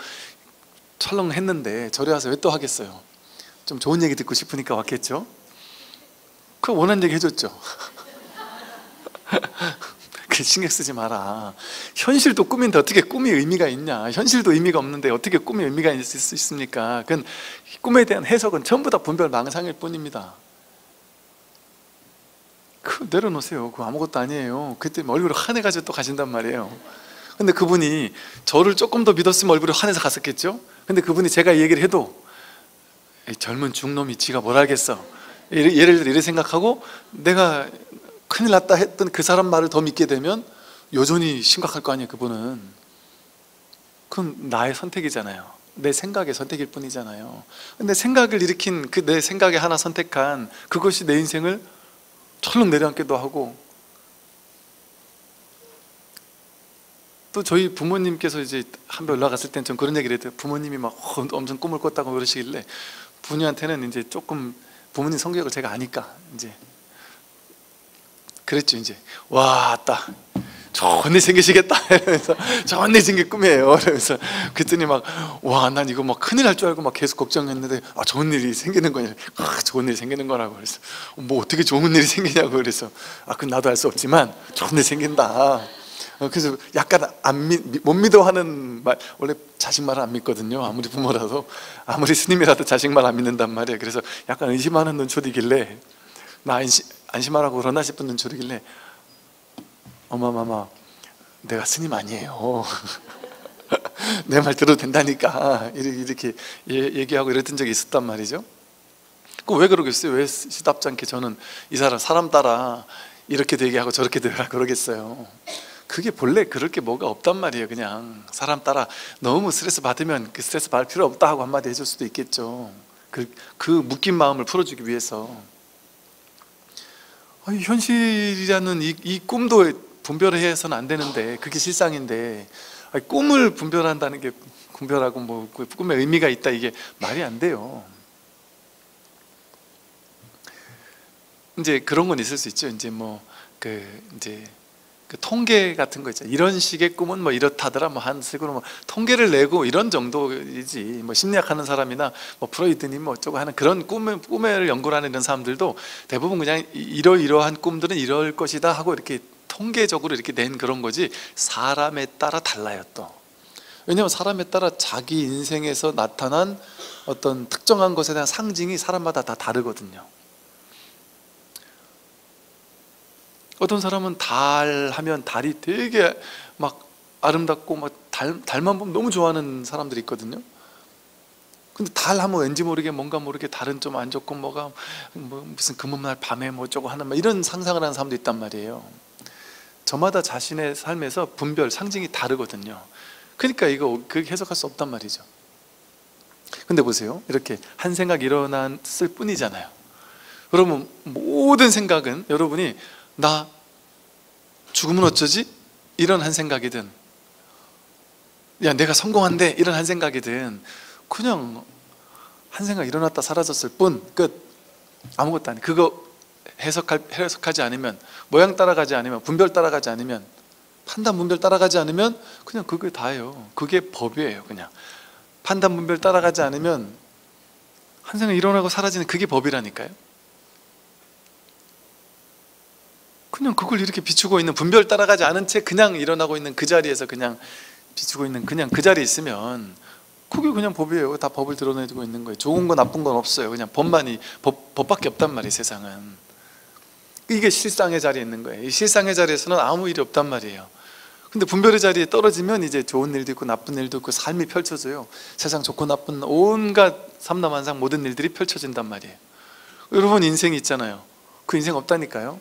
철렁했는데 저리 와서 왜 또 하겠어요? 좀 좋은 얘기 듣고 싶으니까 왔겠죠? 그 원하는 얘기 해줬죠. 그 신경 쓰지 마라. 현실도 꿈인데 어떻게 꿈이 의미가 있냐? 현실도 의미가 없는데 어떻게 꿈이 의미가 있을 수 있습니까? 그건 꿈에 대한 해석은 전부 다 분별망상일 뿐입니다. 그 내려놓으세요. 그거 아무것도 아니에요. 그때 얼굴이 환해가지고 또 가신단 말이에요. 근데 그분이 저를 조금 더 믿었으면 얼굴이 환해서 갔었겠죠? 근데 그분이 제가 이 얘기를 해도 젊은 중놈이 지가 뭘 알겠어. 예를 들어 이렇게 생각하고 내가 큰일 났다 했던 그 사람 말을 더 믿게 되면 여전히 심각할 거 아니에요. 그분은. 그건 나의 선택이잖아요. 내 생각의 선택일 뿐이잖아요. 근데 생각을 일으킨 그 내 생각에 하나 선택한 그것이 내 인생을 철렁 내려앉기도 하고, 또 저희 부모님께서 이제 한 번 올라갔을 땐 좀 그런 얘기를 했대요. 부모님이 막 엄청 꿈을 꿨다고 그러시길래 부모님한테는 이제 조금 부모님 성격을 제가 아니까 이제 그랬죠. 이제 와, 딱 좋은 일 생기시겠다 이러면서 좋은 일 생길 꿈이에요. 그러면서 그랬더니 막 와, 난 이거 막 큰일 날 줄 알고 막 계속 걱정했는데 좋은 일이 생기는 거냐. 좋은 일이 생기는 거라고. 그래서 뭐 어떻게 좋은 일이 생기냐고. 그래서 그건 나도 알 수 없지만 좋은 일이 생긴다. 그래서 약간 못 믿어 하는 말, 원래 자식 말을 안 믿거든요. 아무리 부모라도, 아무리 스님이라도 자식 말 안 믿는단 말이에요. 그래서 약간 의심하는 눈초리길래 나 안심하라고 그러나 싶은 눈초리길래 어마마마 내가 스님 아니에요. 내 말 들어도 된다니까 이렇게 얘기하고 이랬던 적이 있었단 말이죠. 왜 그러겠어요? 왜 시답지 않게 저는 이 사람 따라 이렇게도 얘기하고 저렇게도 얘기하고 그러겠어요. 그게 본래 그럴 게 뭐가 없단 말이에요. 그냥 사람 따라 너무 스트레스 받으면 그 스트레스 받을 필요 없다 하고 한마디 해줄 수도 있겠죠. 그 묶인 마음을 풀어주기 위해서. 현실이라는 이 꿈도 분별해서는 안 되는데 그게 실상인데 꿈을 분별한다는 게 분별하고 뭐 꿈에 의미가 있다 이게 말이 안 돼요. 이제 그런 건 있을 수 있죠. 이제 뭐 이제 그 통계 같은 거 있죠. 이런 식의 꿈은 뭐 이렇다더라, 뭐 한 식으로 뭐 통계를 내고 이런 정도이지. 뭐 심리학하는 사람이나 뭐 프로이드니 뭐 어쩌고 하는 그런 꿈을 연구를 하는 이런 사람들도 대부분 그냥 이러이러한 꿈들은 이럴 것이다 하고 이렇게 통계적으로 이렇게 낸 그런 거지, 사람에 따라 달라요 또. 왜냐하면 사람에 따라 자기 인생에서 나타난 어떤 특정한 것에 대한 상징이 사람마다 다 다르거든요. 어떤 사람은 달 하면 달이 되게 막 아름답고 막 달만 보면 너무 좋아하는 사람들이 있거든요. 근데 달 하면 왠지 모르게 뭔가 모르게 달은 좀 안 좋고 뭐가 뭐 무슨 금음날 밤에 뭐 어쩌고 하는 막 이런 상상을 하는 사람도 있단 말이에요. 저마다 자신의 삶에서 분별, 상징이 다르거든요. 그러니까 이거 그렇게 해석할 수 없단 말이죠. 근데 보세요, 이렇게 한 생각 일어났을 뿐이잖아요. 그러면 모든 생각은 여러분이 나 죽으면 어쩌지? 이런 한 생각이든, 야 내가 성공한대 이런 한 생각이든, 그냥 한 생각 일어났다 사라졌을 뿐, 끝. 아무것도 아니에요. 그거 해석하지 않으면, 모양 따라가지 않으면, 분별 따라가지 않으면, 판단 분별 따라가지 않으면 그냥 그게 다예요. 그게 법이에요. 그냥 판단 분별 따라가지 않으면 한 생각 일어나고 사라지는 그게 법이라니까요. 그냥 그걸 이렇게 비추고 있는, 분별 따라가지 않은 채 그냥 일어나고 있는 그 자리에서 그냥 비추고 있는, 그냥 그 자리에 있으면 그게 그냥 법이에요. 다 법을 드러내고 있는 거예요. 좋은 거 나쁜 건 없어요. 그냥 법만이 법밖에 없단 말이에요. 세상은. 이게 실상의 자리에 있는 거예요. 이 실상의 자리에서는 아무 일이 없단 말이에요. 근데 분별의 자리에 떨어지면 이제 좋은 일도 있고 나쁜 일도 있고 삶이 펼쳐져요. 세상 좋고 나쁜 온갖 삼라만상 모든 일들이 펼쳐진단 말이에요. 여러분 인생이 있잖아요. 그 인생 없다니까요.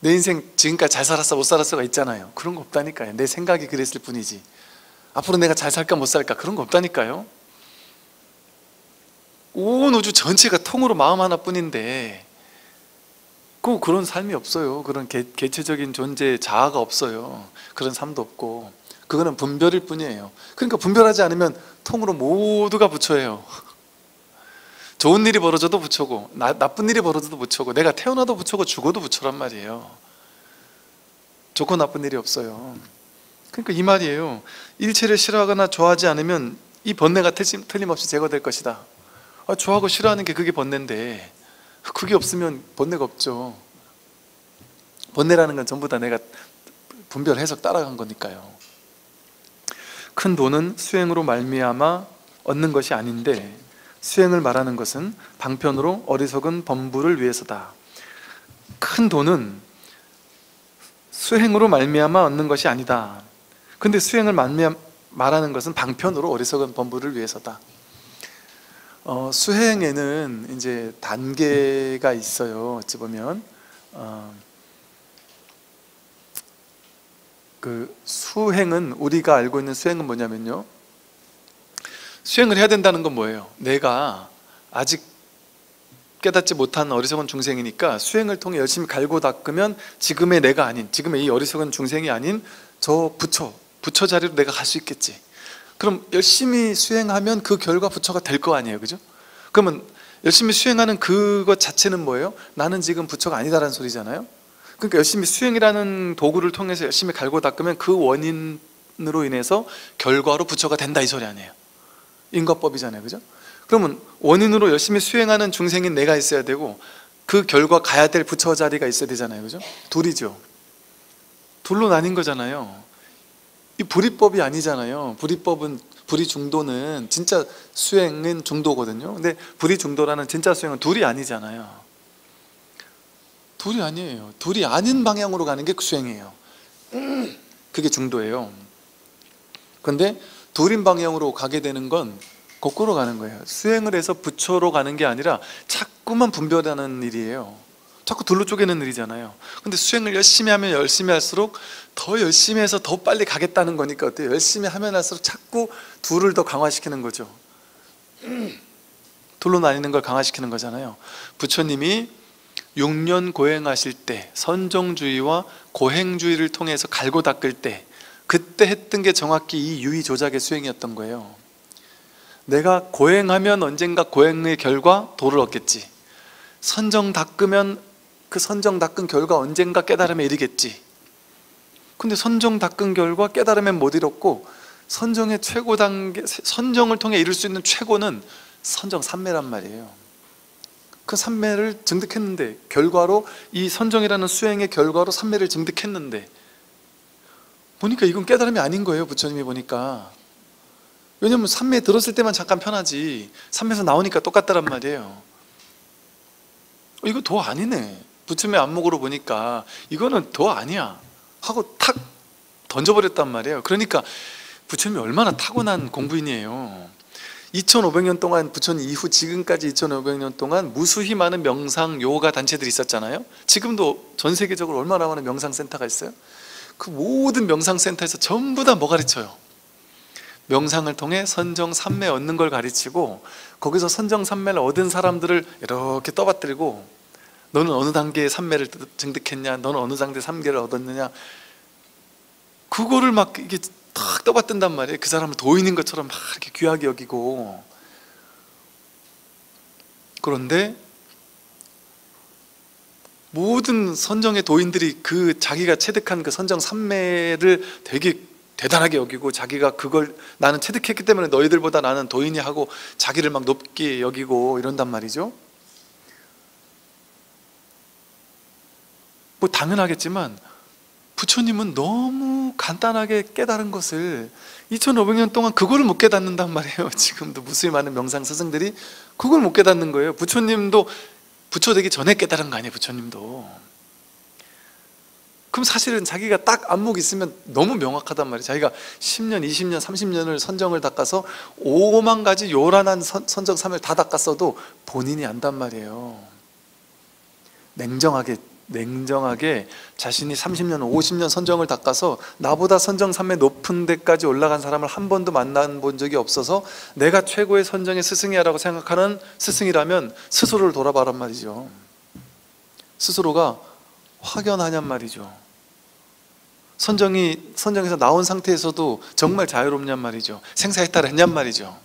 내 인생 지금까지 잘 살았어 못 살았어가 있잖아요. 그런 거 없다니까요. 내 생각이 그랬을 뿐이지 앞으로 내가 잘 살까 못 살까 그런 거 없다니까요. 온 우주 전체가 통으로 마음 하나뿐인데 그런 삶이 없어요. 그런 개체적인 존재의 자아가 없어요. 그런 삶도 없고, 그거는 분별일 뿐이에요. 그러니까 분별하지 않으면 통으로 모두가 부처예요. 좋은 일이 벌어져도 부처고, 나쁜 일이 벌어져도 부처고, 내가 태어나도 부처고 죽어도 부처란 말이에요. 좋고 나쁜 일이 없어요. 그러니까 이 말이에요. 일체를 싫어하거나 좋아하지 않으면 이 번뇌가 틀림없이 제거될 것이다. 좋아하고 싫어하는 게 그게 번뇌인데, 그게 없으면 번뇌가 없죠. 번뇌라는 건 전부 다 내가 분별 해석 따라간 거니까요. 큰 돈은 수행으로 말미암아 얻는 것이 아닌데 수행을 말하는 것은 방편으로 어리석은 범부를 위해서다. 큰 돈은 수행으로 말미암아 얻는 것이 아니다. 근데 수행을 말하는 것은 방편으로 어리석은 범부를 위해서다. 수행에는 이제 단계가 있어요. 어찌 보면 그 수행은, 우리가 알고 있는 수행은 뭐냐면요, 수행을 해야 된다는 건 뭐예요? 내가 아직 깨닫지 못한 어리석은 중생이니까 수행을 통해 열심히 갈고 닦으면 지금의 내가 아닌, 지금의 이 어리석은 중생이 아닌 저 부처 자리로 내가 갈 수 있겠지. 그럼 열심히 수행하면 그 결과 부처가 될 거 아니에요, 그죠? 그러면 열심히 수행하는 그것 자체는 뭐예요? 나는 지금 부처가 아니다라는 소리잖아요. 그러니까 열심히 수행이라는 도구를 통해서 열심히 갈고 닦으면 그 원인으로 인해서 결과로 부처가 된다, 이 소리 아니에요. 인과법이잖아요, 그죠? 그러면 원인으로 열심히 수행하는 중생인 내가 있어야 되고 그 결과 가야 될 부처 자리가 있어야 되잖아요, 그죠? 둘이죠. 둘로 나뉜 거잖아요. 이 불이법이 아니잖아요. 불이 중도는 진짜 수행은 중도거든요. 근데 불이 중도라는 진짜 수행은 둘이 아니잖아요. 둘이 아니에요. 둘이 아닌 방향으로 가는 게 수행이에요. 그게 중도예요. 근데 둘인 방향으로 가게 되는 건 거꾸로 가는 거예요. 수행을 해서 부처로 가는 게 아니라 자꾸만 분별하는 일이에요. 자꾸 둘로 쪼개는 일이잖아요. 근데 수행을 열심히 하면 열심히 할수록 더 열심히 해서 더 빨리 가겠다는 거니까 어때요? 열심히 하면 할수록 자꾸 둘을 더 강화시키는 거죠. 둘로 나뉘는 걸 강화시키는 거잖아요. 부처님이 6년 고행하실 때 선정주의와 고행주의를 통해서 갈고 닦을 때 그때 했던 게 정확히 이 유의조작의 수행이었던 거예요. 내가 고행하면 언젠가 고행의 결과 도를 얻겠지, 선정 닦으면 그 선정 닦은 결과 언젠가 깨달음에 이르겠지. 근데 선정 닦은 결과 깨달음에 못 이뤘고, 선정의 최고 단계, 선정을 통해 이룰 수 있는 최고는 선정 삼매란 말이에요. 그 삼매를 증득했는데, 결과로 이 선정이라는 수행의 결과로 삼매를 증득했는데, 보니까 이건 깨달음이 아닌 거예요. 부처님이 보니까. 왜냐면 삼매 들었을 때만 잠깐 편하지, 삼매에서 나오니까 똑같다란 말이에요. 이거 도 아니네. 부처님의 안목으로 보니까 이거는 도 아니야 하고 탁 던져버렸단 말이에요. 그러니까 부처님이 얼마나 타고난 공부인이에요. 2500년 동안, 부처님 이후 지금까지 2500년 동안 무수히 많은 명상 요가 단체들이 있었잖아요. 지금도 전 세계적으로 얼마나 많은 명상센터가 있어요. 그 모든 명상센터에서 전부 다 뭐 가르쳐요? 명상을 통해 선정 삼매 얻는 걸 가르치고, 거기서 선정 삼매를 얻은 사람들을 이렇게 떠받들고, 너는 어느 단계의 삼매를 증득했냐, 너는 어느 단계의 삼계를 얻었느냐, 그거를 막 이게 탁 떠받든단 말이에요. 그 사람을 도인인 것처럼 막 이렇게 귀하게 여기고. 그런데 모든 선정의 도인들이 그 자기가 체득한 그 선정 삼매를 되게 대단하게 여기고, 자기가 그걸 나는 체득했기 때문에 너희들보다 나는 도인이 하고 자기를 막 높게 여기고 이런단 말이죠. 뭐 당연하겠지만 부처님은 너무 간단하게 깨달은 것을 2500년 동안 그거를 못 깨닫는단 말이에요. 지금도 무수히 많은 명상 스승들이 그걸 못 깨닫는 거예요. 부처님도 부처 되기 전에 깨달은 거 아니에요. 부처님도. 그럼 사실은 자기가 딱 안목이 있으면 너무 명확하단 말이에요. 자기가 10년, 20년, 30년을 선정을 닦아서 5만 가지 요란한 선정 3을 다 닦았어도 본인이 안단 말이에요. 냉정하게 자신이 30년, 50년 선정을 닦아서 나보다 선정 3매 높은 데까지 올라간 사람을 한 번도 만나본 적이 없어서 내가 최고의 선정의 스승이야 라고 생각하는 스승이라면 스스로를 돌아봐란 말이죠. 스스로가 확연하냔 말이죠. 선정에서 나온 상태에서도 정말 자유롭냔 말이죠. 생사해탈했냔 말이죠.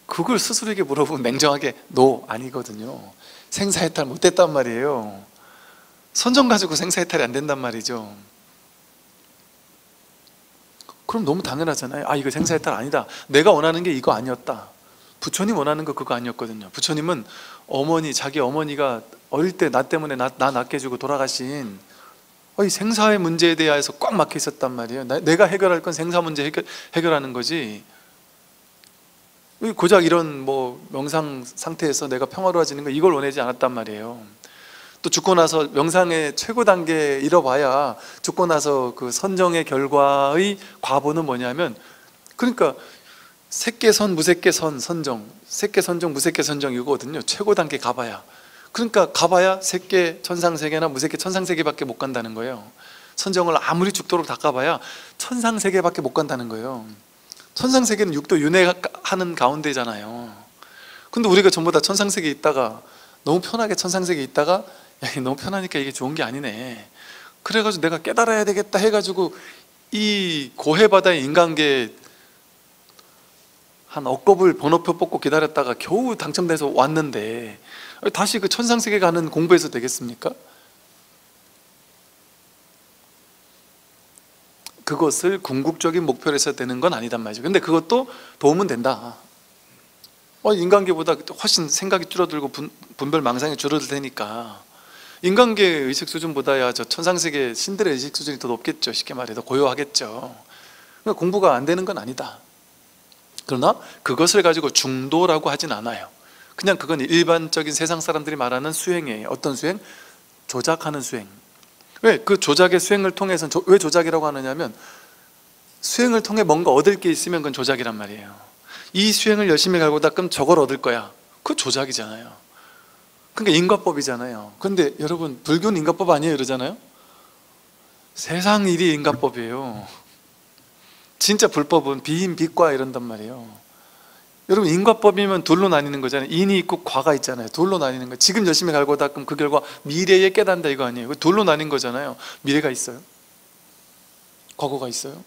그걸 스스로에게 물어보면 냉정하게 노, 아니거든요. 생사해탈 못했단 말이에요. 선정 가지고 생사해탈이 안 된단 말이죠. 그럼 너무 당연하잖아요. 아, 이거 생사해탈 아니다. 내가 원하는 게 이거 아니었다. 부처님 원하는 거 그거 아니었거든요. 부처님은 자기 어머니가 어릴 때 나 때문에 나 낳게 해주고 돌아가신 이 생사의 문제에 대해서 꽉 막혀 있었단 말이에요. 내가 해결할 건 생사 문제 해결하는 거지, 고작 이런 뭐 명상 상태에서 내가 평화로워지는 거 이걸 원하지 않았단 말이에요. 또 죽고 나서 명상의 최고 단계에 이뤄봐야 죽고 나서 그 선정의 결과의 과보는 뭐냐면, 그러니까 색계선, 무색계선, 선정, 색계선정, 무색계선정 이거거든요. 최고 단계 가봐야. 그러니까 가봐야 색계 천상세계나 무색계 천상세계밖에 못 간다는 거예요. 선정을 아무리 죽도록 닦아봐야 천상세계밖에 못 간다는 거예요. 천상세계는 육도 윤회하는 가운데잖아요. 근데 우리가 전부 다 천상세계에 있다가 너무 편하게 천상세계에 있다가 야, 너무 편하니까 이게 좋은 게 아니네, 그래가지고 내가 깨달아야 되겠다 해가지고 이 고해바다의 인간계 한 억겁을 번호표 뽑고 기다렸다가 겨우 당첨돼서 왔는데 다시 그 천상세계 가는 공부해서 되겠습니까? 그것을 궁극적인 목표로 해서 되는 건 아니단 말이죠. 근데 그것도 도움은 된다. 인간계보다 훨씬 생각이 줄어들고 분별 망상이 줄어들 테니까 인간계 의식 수준보다야 저 천상세계 신들의 의식 수준이 더 높겠죠. 쉽게 말해서 고요하겠죠. 그러니까 공부가 안 되는 건 아니다. 그러나 그것을 가지고 중도라고 하진 않아요. 그냥 그건 일반적인 세상 사람들이 말하는 수행이에요. 어떤 수행? 조작하는 수행. 왜? 그 조작의 수행을 통해서는 왜 조작이라고 하느냐면, 수행을 통해 뭔가 얻을 게 있으면 그건 조작이란 말이에요. 이 수행을 열심히 갈고 닦으면 저걸 얻을 거야. 그거 조작이잖아요. 그러니까 인과법이잖아요. 근데 여러분, 불교는 인과법 아니에요 이러잖아요. 세상 일이 인과법이에요. 진짜 불법은 비인, 비과 이런단 말이에요. 여러분, 인과법이면 둘로 나뉘는 거잖아요. 인이 있고 과가 있잖아요. 둘로 나뉘는 거예요. 지금 열심히 갈고 닦으면 그 결과 미래에 깨닫는다 이거 아니에요. 둘로 나뉜 거잖아요. 미래가 있어요? 과거가 있어요?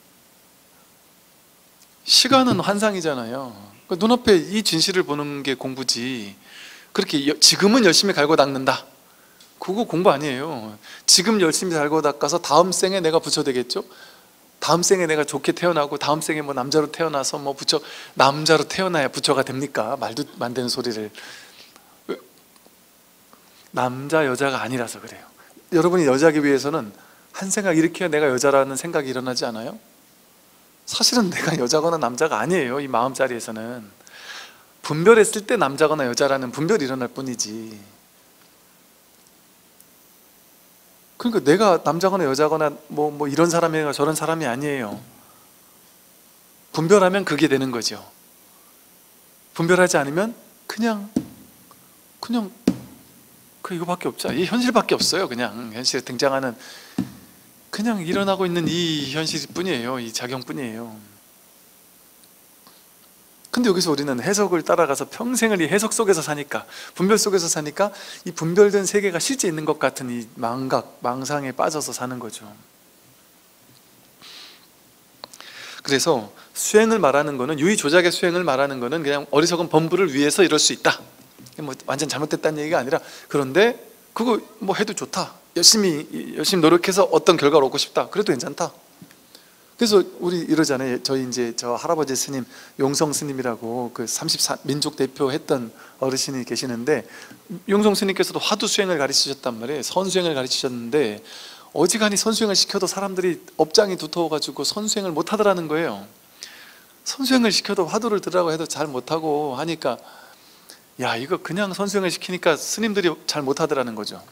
시간은 환상이잖아요. 눈앞에 이 진실을 보는 게 공부지, 그렇게 지금은 열심히 갈고 닦는다, 그거 공부 아니에요. 지금 열심히 살고 닦아서 다음 생에 내가 부처 되겠죠? 다음 생에 내가 좋게 태어나고 다음 생에 뭐 남자로 태어나서 뭐 부처, 남자로 태어나야 부처가 됩니까? 말도 안 되는 소리를. 남자 여자가 아니라서 그래요. 여러분이 여자기 위해서는 한 생각 일으켜야 내가 여자라는 생각이 일어나지 않아요? 사실은 내가 여자거나 남자가 아니에요. 이 마음자리에서는 분별했을 때 남자거나 여자라는 분별이 일어날 뿐이지. 그러니까 내가 남자거나 여자거나 뭐 이런 사람이거나 저런 사람이 아니에요. 분별하면 그게 되는 거죠. 분별하지 않으면 그냥 그 이거밖에 없죠. 이 현실밖에 없어요. 그냥 현실에 등장하는 그냥 일어나고 있는 이 현실뿐이에요. 이 작용뿐이에요. 근데 여기서 우리는 해석을 따라가서 평생을 이 해석 속에서 사니까, 분별 속에서 사니까 이 분별된 세계가 실제 있는 것 같은 이 망각, 망상에 빠져서 사는 거죠. 그래서 수행을 말하는 거는, 유의조작의 수행을 말하는 거는 그냥 어리석은 범부를 위해서 이럴 수 있다, 뭐 완전 잘못됐다는 얘기가 아니라, 그런데 그거 뭐 해도 좋다, 열심히 노력해서 어떤 결과를 얻고 싶다, 그래도 괜찮다. 그래서 우리 이러잖아요. 저희 이제 저 할아버지 스님, 용성 스님이라고 그 34 민족 대표 했던 어르신이 계시는데, 용성 스님께서도 화두 수행을 가르치셨단 말이에요. 선수행을 가르치셨는데 어지간히 선수행을 시켜도 사람들이 업장이 두터워가지고 선수행을 못 하더라는 거예요. 선수행을 시켜도 화두를 들으라고 해도 잘 못하고 하니까, 야, 이거 그냥 선수행을 시키니까 스님들이 잘 못하더라는 거죠.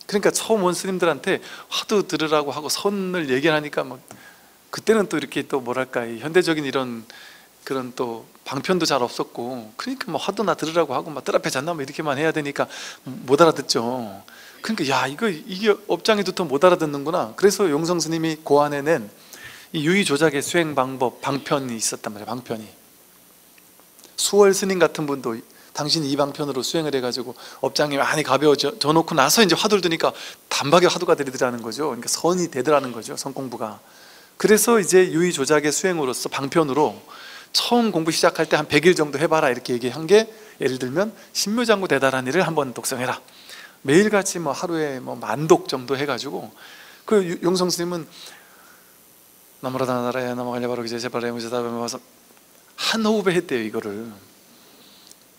그러니까 처음 온 스님들한테 화두 들으라고 하고 선을 얘기하니까 막, 그때는 또 이렇게 또 뭐랄까, 현대적인 이런 그런 또 방편도 잘 없었고, 그러니까 뭐 화두나 들으라고 하고 막 뜰 앞에 잣나무 이렇게만 해야 되니까 못 알아듣죠. 그러니까 야, 이게 업장이 두터 못 알아듣는구나. 그래서 용성 스님이 고안해낸 이 유의조작의 수행 방법 방편이 있었단 말이에요. 방편이. 수월 스님 같은 분도 당신이 이 방편으로 수행을 해가지고 업장이 많이 가벼워져 놓고 나서 이제 화두를 드니까 단박에 화두가 되더라는 거죠. 그러니까 선이 되더라는 거죠. 선 공부가. 그래서 이제 유의조작의 수행으로서 방편으로 처음 공부 시작할 때 한 100일 정도 해봐라 이렇게 얘기한 게, 예를 들면 신묘장구 대다라니를 한번 독성해라, 매일같이 뭐 하루에 뭐 10,000독 정도 해가지고, 그 용성 스님은 나무라다나라야 나무갈려바로 기제 제발에 무제다에 와서 한 호흡에 했대요 이거를.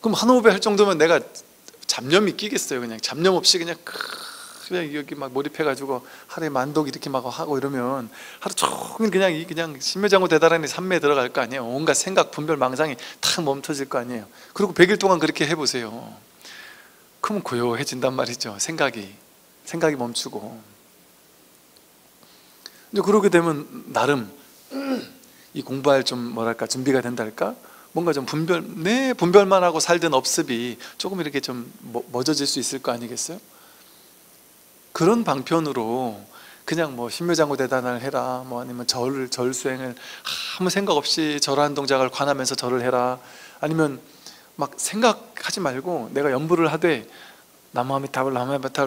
그럼 한 호흡에 할 정도면 내가 잡념이 끼겠어요? 그냥 잡념 없이 그냥 여기 막 몰입해가지고 하루에 10,000독 이렇게 막 하고 이러면 하루 종일 그냥 신묘장구 대다라니 산매에 들어갈 거 아니에요. 온갖 생각, 분별, 망상이 탁 멈춰질 거 아니에요. 그리고 100일 동안 그렇게 해보세요. 그러면 고요해진단 말이죠. 생각이 멈추고. 이제 그러게 되면 나름 이 공부할 좀 뭐랄까 준비가 된다 할까? 뭔가 좀 분별만 하고 살던 업습이 조금 이렇게 좀 멎어질 수 있을 거 아니겠어요? 그런 방편으로 그냥 뭐 신묘장구 대단을 해라, 뭐 아니면 절 수행을 아무 생각 없이 절하는 동작을 관하면서 절을 해라, 아니면 막 생각하지 말고 내가 연부를 하되 나무아미타불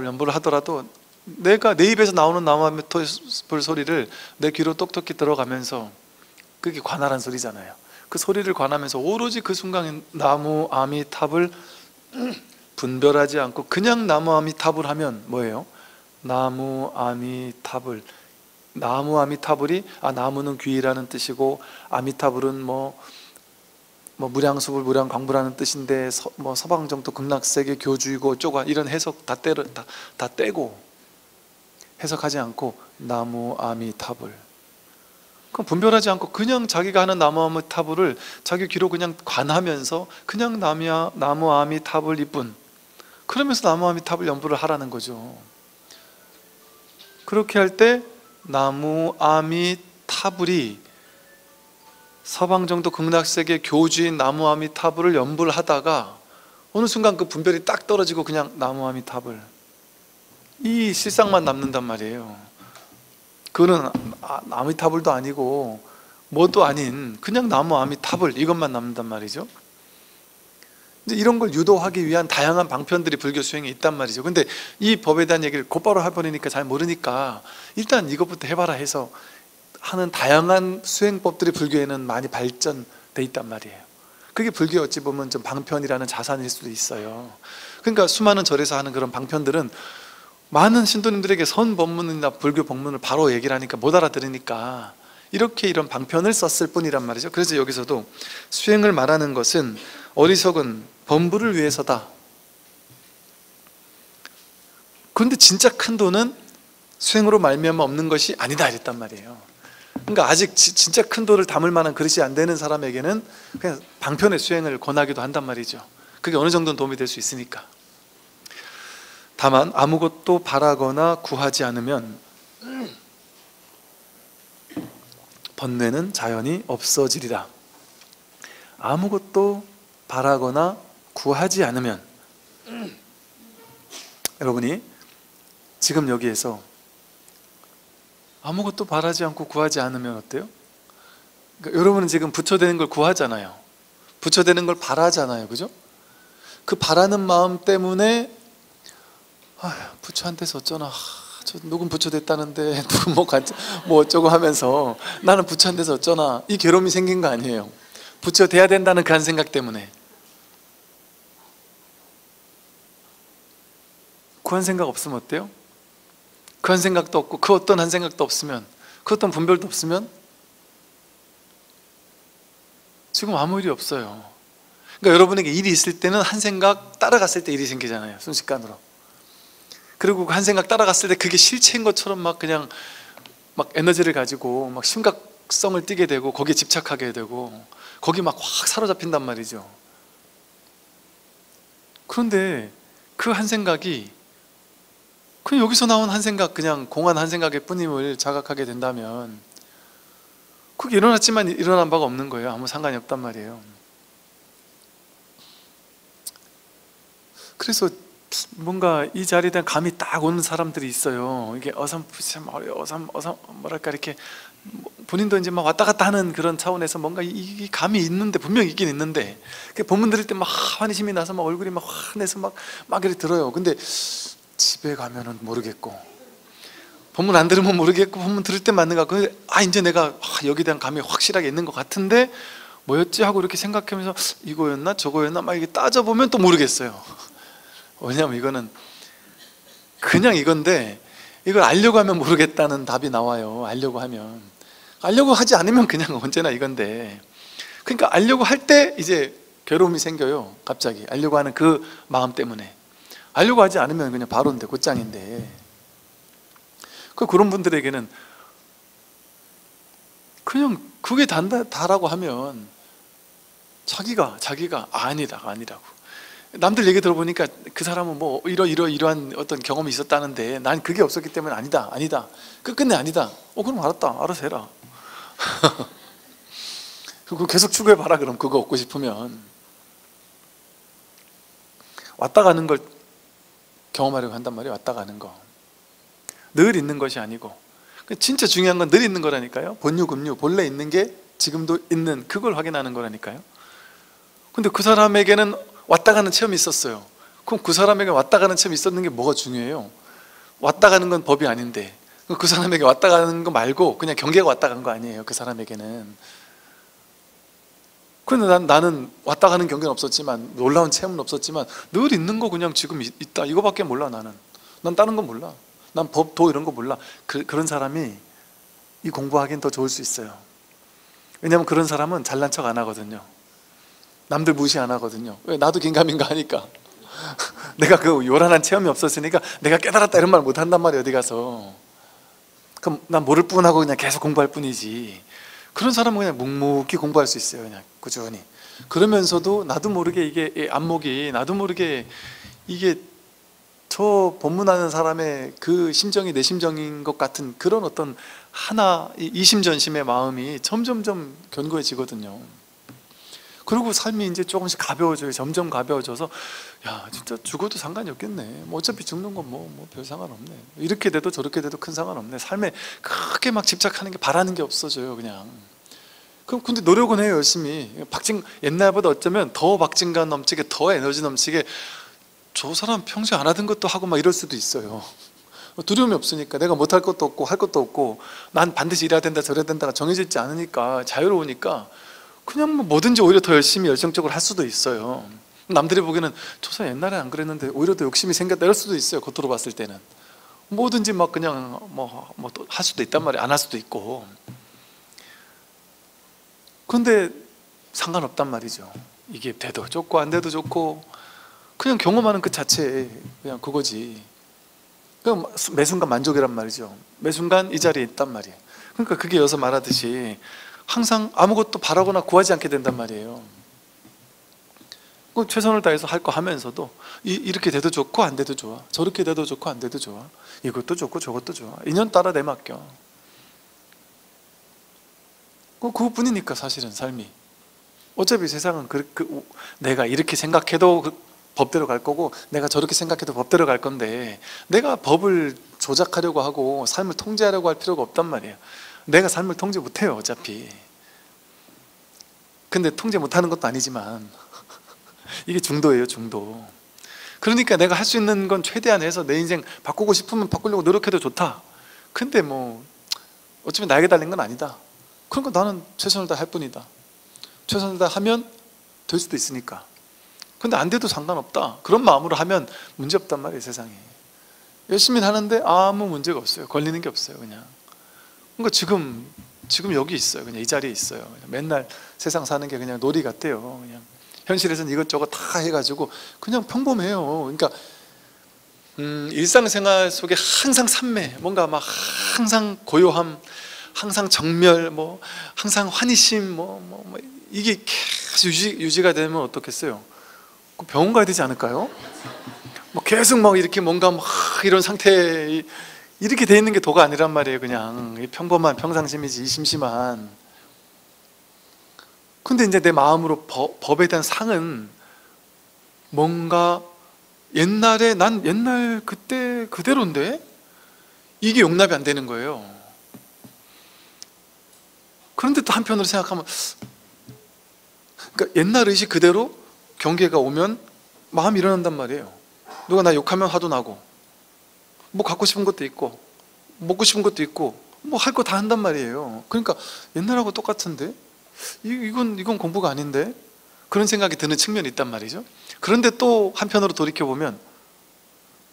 연부를 하더라도 내가 내 입에서 나오는 나무아미타불 소리를 내 귀로 똑똑히 들어가면서, 그게 관하란 소리잖아요. 그 소리를 관하면서 오로지 그 순간에 나무아미타불 분별하지 않고 그냥 나무아미타불 하면 뭐예요? 나무아미타불. 나무아미타불이 나무는 귀라는 뜻이고, 아미타불은 뭐 무량수불 무량광부라는 뜻인데 뭐 서방정토 극락세계 교주이고 쪼가, 이런 해석 다 떼고 해석하지 않고 나무아미타불. 그럼 분별하지 않고 그냥 자기가 하는 나무아미타불을 자기 귀로 그냥 관하면서 그냥 나무아미타불 이뿐, 그러면서 나무아미타불 연부를 하라는 거죠. 그렇게 할 때 나무아미타불이 서방정토 극락세계 교주인 나무아미타불을 연부를 하다가 어느 순간 그 분별이 딱 떨어지고 그냥 나무아미타불, 이 실상만 남는단 말이에요. 그거는 아미타불도 아니고 뭐도 아닌 그냥 나무아미타불, 이것만 남는단 말이죠. 이제 이런 걸 유도하기 위한 다양한 방편들이 불교 수행에 있단 말이죠. 근데 이 법에 대한 얘기를 곧바로 해버리니까 잘 모르니까 일단 이것부터 해봐라 해서 하는 다양한 수행법들이 불교에는 많이 발전돼 있단 말이에요. 그게 불교에 어찌 보면 좀 방편이라는 자산일 수도 있어요. 그러니까 수많은 절에서 하는 그런 방편들은 많은 신도님들에게 선 법문이나 불교 법문을 바로 얘기를 하니까 못 알아들으니까 이렇게 이런 방편을 썼을 뿐이란 말이죠. 그래서 여기서도 수행을 말하는 것은 어리석은 범부를 위해서다. 그런데 진짜 큰 도는 수행으로 말미암아 없는 것이 아니다 이랬단 말이에요. 그러니까 아직 진짜 큰 도를 담을 만한 그릇이 안 되는 사람에게는 그냥 방편의 수행을 권하기도 한단 말이죠. 그게 어느 정도는 도움이 될 수 있으니까. 다만 아무것도 바라거나 구하지 않으면 번뇌는 자연히 없어지리라. 아무것도 바라거나 구하지 않으면, 여러분이 지금 여기에서 아무것도 바라지 않고 구하지 않으면 어때요? 그러니까 여러분은 지금 부처되는 걸 구하잖아요. 부처되는 걸 바라잖아요. 그죠? 그 바라는 마음 때문에 부처한테서 어쩌나, 저 누군 부처됐다는데 누군 뭐 어쩌고 하면서 나는 부처한테서 어쩌나, 이 괴로움이 생긴 거 아니에요. 부처돼야 된다는 그 한 생각 때문에. 그 한 생각 없으면 어때요? 그 한 생각도 없고 그 어떤 한 생각도 없으면, 그 어떤 분별도 없으면 지금 아무 일이 없어요. 그러니까 여러분에게 일이 있을 때는 한 생각 따라갔을 때 일이 생기잖아요. 순식간으로. 그리고 그 한 생각 따라갔을 때 그게 실체인 것처럼 막 그냥 막 에너지를 가지고 막 심각성을 띠게 되고 거기에 집착하게 되고 거기 막 확 사로잡힌단 말이죠. 그런데 그 한 생각이 그냥 여기서 나온 한 생각, 그냥 공한 한 생각의 뿐임을 자각하게 된다면 그게 일어났지만 일어난 바가 없는 거예요. 아무 상관이 없단 말이에요. 그래서 뭔가 이 자리에 대한 감이 딱 오는 사람들이 있어요. 이게 어삼푸삼 뭐랄까 이렇게 본인도 이제 막 왔다 갔다 하는 그런 차원에서 뭔가 이 감이 있는데, 분명히 있긴 있는데 본문 들을 때 막 환희심이 나서 막 얼굴이 막 환해서 막 이렇게 들어요. 근데 집에 가면은 모르겠고, 본문 안 들으면 모르겠고, 본문 들을 때 맞는가, 이제 내가 여기에 대한 감이 확실하게 있는 것 같은데 뭐였지 하고 이렇게 생각하면서 이거였나 저거였나 막 이게 따져보면 또 모르겠어요. 왜냐하면 이거는 그냥 이건데 이걸 알려고 하면 모르겠다는 답이 나와요. 알려고 하면. 알려고 하지 않으면 그냥 언제나 이건데, 그러니까 알려고 할 때 이제 괴로움이 생겨요. 갑자기 알려고 하는 그 마음 때문에. 알려고 하지 않으면 그냥 바로인데, 곧장인데. 그런 분들에게는 그냥 그게 다라고 하면 자기가 아니라고. 남들 얘기 들어보니까 그 사람은 뭐 이러한 어떤 경험이 있었다는데 난 그게 없었기 때문에 아니다. 끝끝내 아니다. 그럼 알았다. 알아서 해라. 그거 계속 추구해봐라. 그럼 그거 얻고 싶으면. 왔다 가는 걸 경험하려고 한단 말이에요. 왔다 가는 거. 늘 있는 것이 아니고. 진짜 중요한 건 늘 있는 거라니까요. 본유금유, 본래 있는 게 지금도 있는, 그걸 확인하는 거라니까요. 근데 그 사람에게는 왔다 가는 체험이 있었어요. 그럼 그 사람에게 왔다 가는 체험이 있었는 게 뭐가 중요해요? 왔다 가는 건 법이 아닌데 그 사람에게 왔다 가는 거 말고 그냥 경계가 왔다 간 거 아니에요. 그 사람에게는. 그런데 나는 왔다 가는 경계는 없었지만, 놀라운 체험은 없었지만 늘 있는 거 그냥 지금 있다, 이거밖에 몰라. 난 다른 건 몰라. 난 법, 도 이런 거 몰라. 그런 사람이 이 공부하기엔 더 좋을 수 있어요. 왜냐하면 그런 사람은 잘난 척 안 하거든요. 남들 무시 안 하거든요. 왜? 나도 긴가민가 하니까. 내가 그 요란한 체험이 없었으니까 내가 깨달았다 이런 말 못 한단 말이에요. 어디 가서. 그럼 난 모를 뿐하고 그냥 계속 공부할 뿐이지. 그런 사람은 그냥 묵묵히 공부할 수 있어요. 그냥 꾸준히. 그러면서도 나도 모르게 이게 안목이, 나도 모르게 이게 저 법문하는 사람의 그 심정이 내 심정인 것 같은 그런 어떤 이심전심의 마음이 점점점 견고해지거든요. 그리고 삶이 이제 조금씩 가벼워져요. 점점 가벼워져서 야, 진짜 죽어도 상관이 없겠네. 뭐 어차피 죽는 건 뭐 별 상관없네. 이렇게 돼도 저렇게 돼도 큰 상관없네. 삶에 크게 막 집착하는 게, 바라는 게 없어져요. 그냥. 그럼 근데 노력은 해요. 열심히. 옛날보다 어쩌면 더 박진감 넘치게, 더 에너지 넘치게, 저 사람 평소에 안 하던 것도 하고 막 이럴 수도 있어요. 두려움이 없으니까. 내가 못할 것도 없고 할 것도 없고 난 반드시 이래야 된다 저래야 된다가 정해져 있지 않으니까, 자유로우니까 그냥 뭐든지 오히려 더 열심히 열정적으로 할 수도 있어요. 남들이 보기에는 저 사람 옛날에 안 그랬는데 오히려 더 욕심이 생겼다 이럴 수도 있어요. 겉으로 봤을 때는. 뭐든지 막 그냥 뭐 또 할 수도 있단 말이에요. 안 할 수도 있고. 근데 상관없단 말이죠. 이게 돼도 좋고 안 돼도 좋고 그냥 경험하는 그 자체 그냥 그거지. 그냥 매 순간 만족이란 말이죠. 매 순간 이 자리에 있단 말이에요. 그러니까 그게 여기서 말하듯이 항상 아무것도 바라거나 구하지 않게 된단 말이에요. 최선을 다해서 할 거 하면서도 이렇게 돼도 좋고 안 돼도 좋아, 저렇게 돼도 좋고 안 돼도 좋아, 이것도 좋고 저것도 좋아, 인연 따라 내맡겨. 그것뿐이니까 사실은 삶이. 어차피 세상은 내가 이렇게 생각해도 법대로 갈 거고 내가 저렇게 생각해도 법대로 갈 건데 내가 법을 조작하려고 하고 삶을 통제하려고 할 필요가 없단 말이에요. 내가 삶을 통제 못해요 어차피. 근데 통제 못하는 것도 아니지만 이게 중도예요, 중도. 그러니까 내가 할 수 있는 건 최대한 해서 내 인생 바꾸고 싶으면 바꾸려고 노력해도 좋다. 근데 뭐 어차피 나에게 달린 건 아니다. 그러니까 나는 최선을 다할 뿐이다. 최선을 다하면 될 수도 있으니까. 근데 안 돼도 상관없다. 그런 마음으로 하면 문제 없단 말이에요, 세상에. 열심히 하는데 아무 문제가 없어요. 걸리는 게 없어요, 그냥. 그러니까 지금 여기 있어요. 그냥 이 자리에 있어요. 그냥 맨날 세상 사는 게 그냥 놀이 같대요. 그냥 현실에서는 이것저것 다 해가지고 그냥 평범해요. 그러니까 일상생활 속에 항상 산매, 뭔가 막 항상 고요함, 항상 정멸, 뭐 항상 환희심, 이게 계속 유지가 되면 어떻겠어요? 병원 가야 되지 않을까요? 뭐 계속 막 이렇게 뭔가 막 이런 상태, 이렇게 돼 있는 게 도가 아니란 말이에요. 그냥 평범한 평상심이지 심심한. 근데 이제 내 마음으로 법에 대한 상은 뭔가 난 옛날 그때 그대로인데 이게 용납이 안 되는 거예요. 그런데 또 한편으로 생각하면, 그러니까 옛날 의식 그대로 경계가 오면 마음이 일어난단 말이에요. 누가 나 욕하면 화도 나고, 뭐 갖고 싶은 것도 있고, 먹고 싶은 것도 있고, 뭐 할 거 다 한단 말이에요. 그러니까 옛날하고 똑같은데 이건 공부가 아닌데, 그런 생각이 드는 측면이 있단 말이죠. 그런데 또 한편으로 돌이켜보면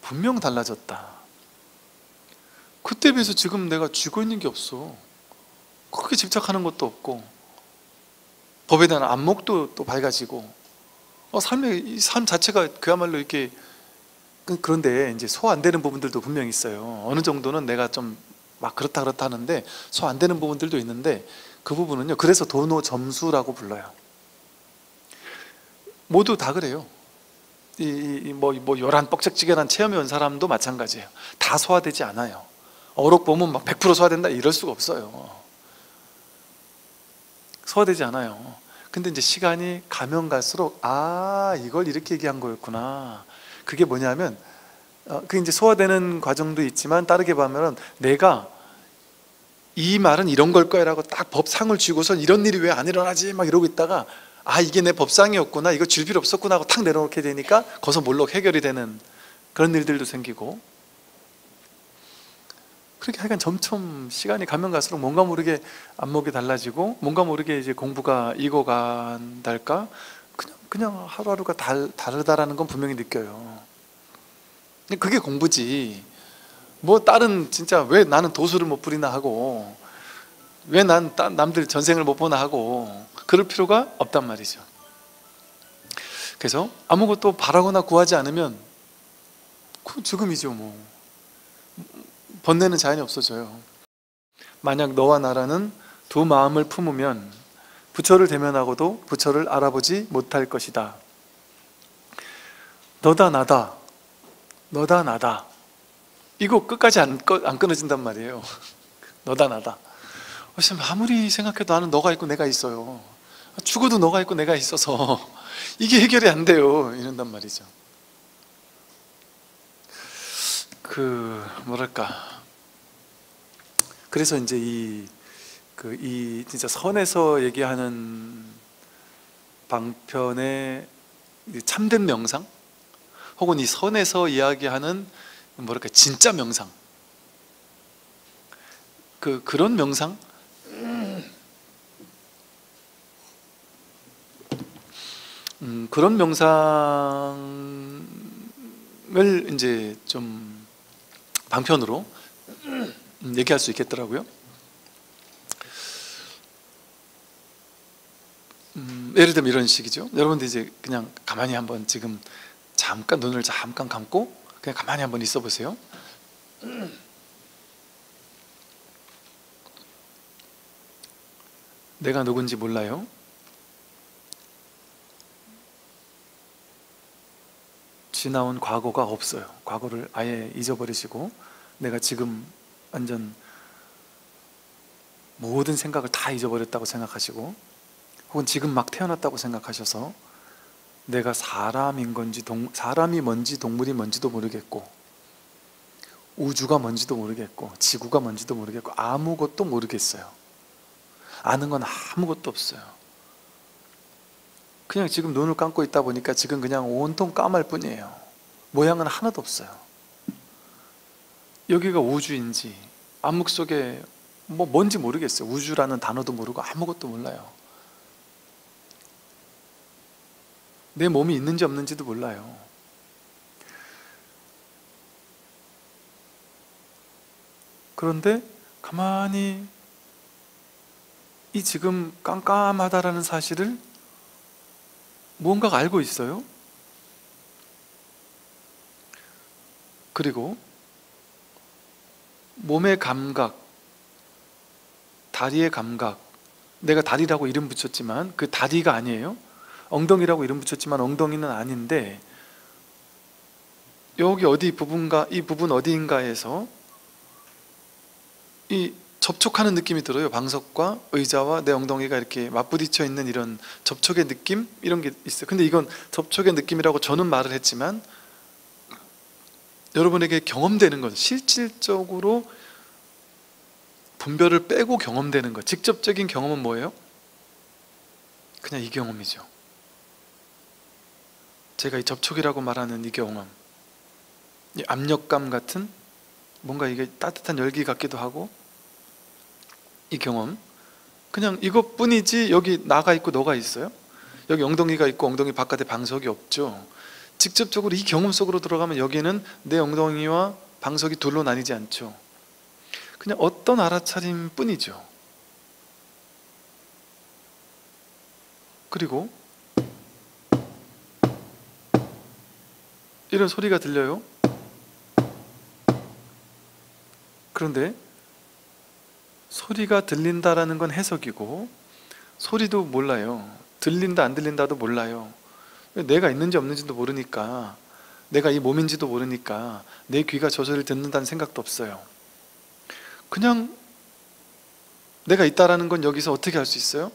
분명 달라졌다. 그때 비해서 지금 내가 쥐고 있는 게 없어. 크게 집착하는 것도 없고, 법에 대한 안목도 또 밝아지고, 이 삶 자체가 그야말로 이렇게. 그런데 이제 소화 안 되는 부분들도 분명히 있어요. 어느 정도는 내가 좀 막 그렇다 하는데 소화 안 되는 부분들도 있는데, 그 부분은요, 그래서 도노점수라고 불러요. 모두 다 그래요. 요란 뻑적지근한 체험이 온 사람도 마찬가지예요. 다 소화되지 않아요. 어록 보면 막 100% 소화된다 이럴 수가 없어요. 소화되지 않아요. 근데 이제 시간이 가면 갈수록 이걸 이렇게 얘기한 거였구나. 그게 뭐냐면, 그게 이제 소화되는 과정도 있지만, 다르게 보면은 내가 이 말은 이런 걸 거야 라고 딱 법상을 쥐고선 이런 일이 왜 안 일어나지 막 이러고 있다가, 이게 내 법상이었구나, 이거 줄 필요 없었구나 하고 탁 내려놓게 되니까 거기서 몰록 해결이 되는 그런 일들도 생기고. 그렇게 하여간 점점 시간이 가면 갈수록 뭔가 모르게 안목이 달라지고, 뭔가 모르게 이제 공부가 익어간달까, 그냥 하루하루가 다르다라는 건 분명히 느껴요. 그게 공부지. 뭐 다른 진짜 왜 나는 도수를 못 부리나 하고, 왜 난 남들 전생을 못 보나 하고 그럴 필요가 없단 말이죠. 그래서 아무것도 바라거나 구하지 않으면 그 죽음이죠. 뭐 번뇌는 자연히 없어져요. 만약 너와 나라는 두 마음을 품으면 부처를 대면하고도 부처를 알아보지 못할 것이다. 너다 나다, 너다 나다, 이거 끝까지 안 끊어진단 말이에요. 너다 나다. 아무리 생각해도 나는 너가 있고 내가 있어요. 죽어도 너가 있고 내가 있어서 이게 해결이 안 돼요. 이런단 말이죠. 뭐랄까, 그래서 이제 이 진짜 선에서 얘기하는 방편의 참된 명상, 혹은 이 선에서 이야기하는 뭐랄까 진짜 명상, 그런 명상, 그런 명상을 이제 좀 방편으로 얘기할 수 있겠더라고요. 예를 들면 이런 식이죠. 여러분들 이제 그냥 가만히 한번 지금 잠깐 눈을 잠깐 감고 그냥 가만히 한번 있어 보세요. 내가 누군지 몰라요. 지나온 과거가 없어요. 과거를 아예 잊어버리시고 내가 지금 완전 모든 생각을 다 잊어버렸다고 생각하시고, 혹은 지금 막 태어났다고 생각하셔서 내가 사람인 건지 사람이 뭔지 동물이 뭔지도 모르겠고 우주가 뭔지도 모르겠고 지구가 뭔지도 모르겠고 아무것도 모르겠어요. 아는 건 아무것도 없어요. 그냥 지금 눈을 감고 있다 보니까 지금 그냥 온통 까말 뿐이에요. 모양은 하나도 없어요. 여기가 우주인지 암흑 속에 뭔지 모르겠어요. 우주라는 단어도 모르고 아무것도 몰라요. 내 몸이 있는지 없는지도 몰라요. 그런데 가만히 이 지금 깜깜하다라는 사실을 무언가가 알고 있어요. 그리고 몸의 감각, 다리의 감각, 내가 다리라고 이름 붙였지만 그 다리가 아니에요. 엉덩이라고 이름 붙였지만 엉덩이는 아닌데, 여기 어디 부분가, 이 부분 어디인가에서 이 접촉하는 느낌이 들어요. 방석과 의자와 내 엉덩이가 이렇게 맞부딪혀 있는 이런 접촉의 느낌? 이런 게 있어요. 근데 이건 접촉의 느낌이라고 저는 말을 했지만 여러분에게 경험되는 건, 실질적으로 분별을 빼고 경험되는 것, 직접적인 경험은 뭐예요? 그냥 이 경험이죠. 제가 이 접촉이라고 말하는 이 경험, 이 압력감 같은 뭔가 이게 따뜻한 열기 같기도 하고, 이 경험, 그냥 이것뿐이지. 여기 나가 있고 너가 있어요? 여기 엉덩이가 있고 엉덩이 바깥에 방석이 없죠. 직접적으로 이 경험 속으로 들어가면 여기는 내 엉덩이와 방석이 둘로 나뉘지 않죠. 그냥 어떤 알아차림 뿐이죠. 그리고 이런 소리가 들려요. 그런데 소리가 들린다라는 건 해석이고 소리도 몰라요. 들린다 안 들린다도 몰라요. 내가 있는지 없는지도 모르니까, 내가 이 몸인지도 모르니까 내 귀가 저 소리를 듣는다는 생각도 없어요. 그냥 내가 있다라는 건 여기서 어떻게 할 수 있어요?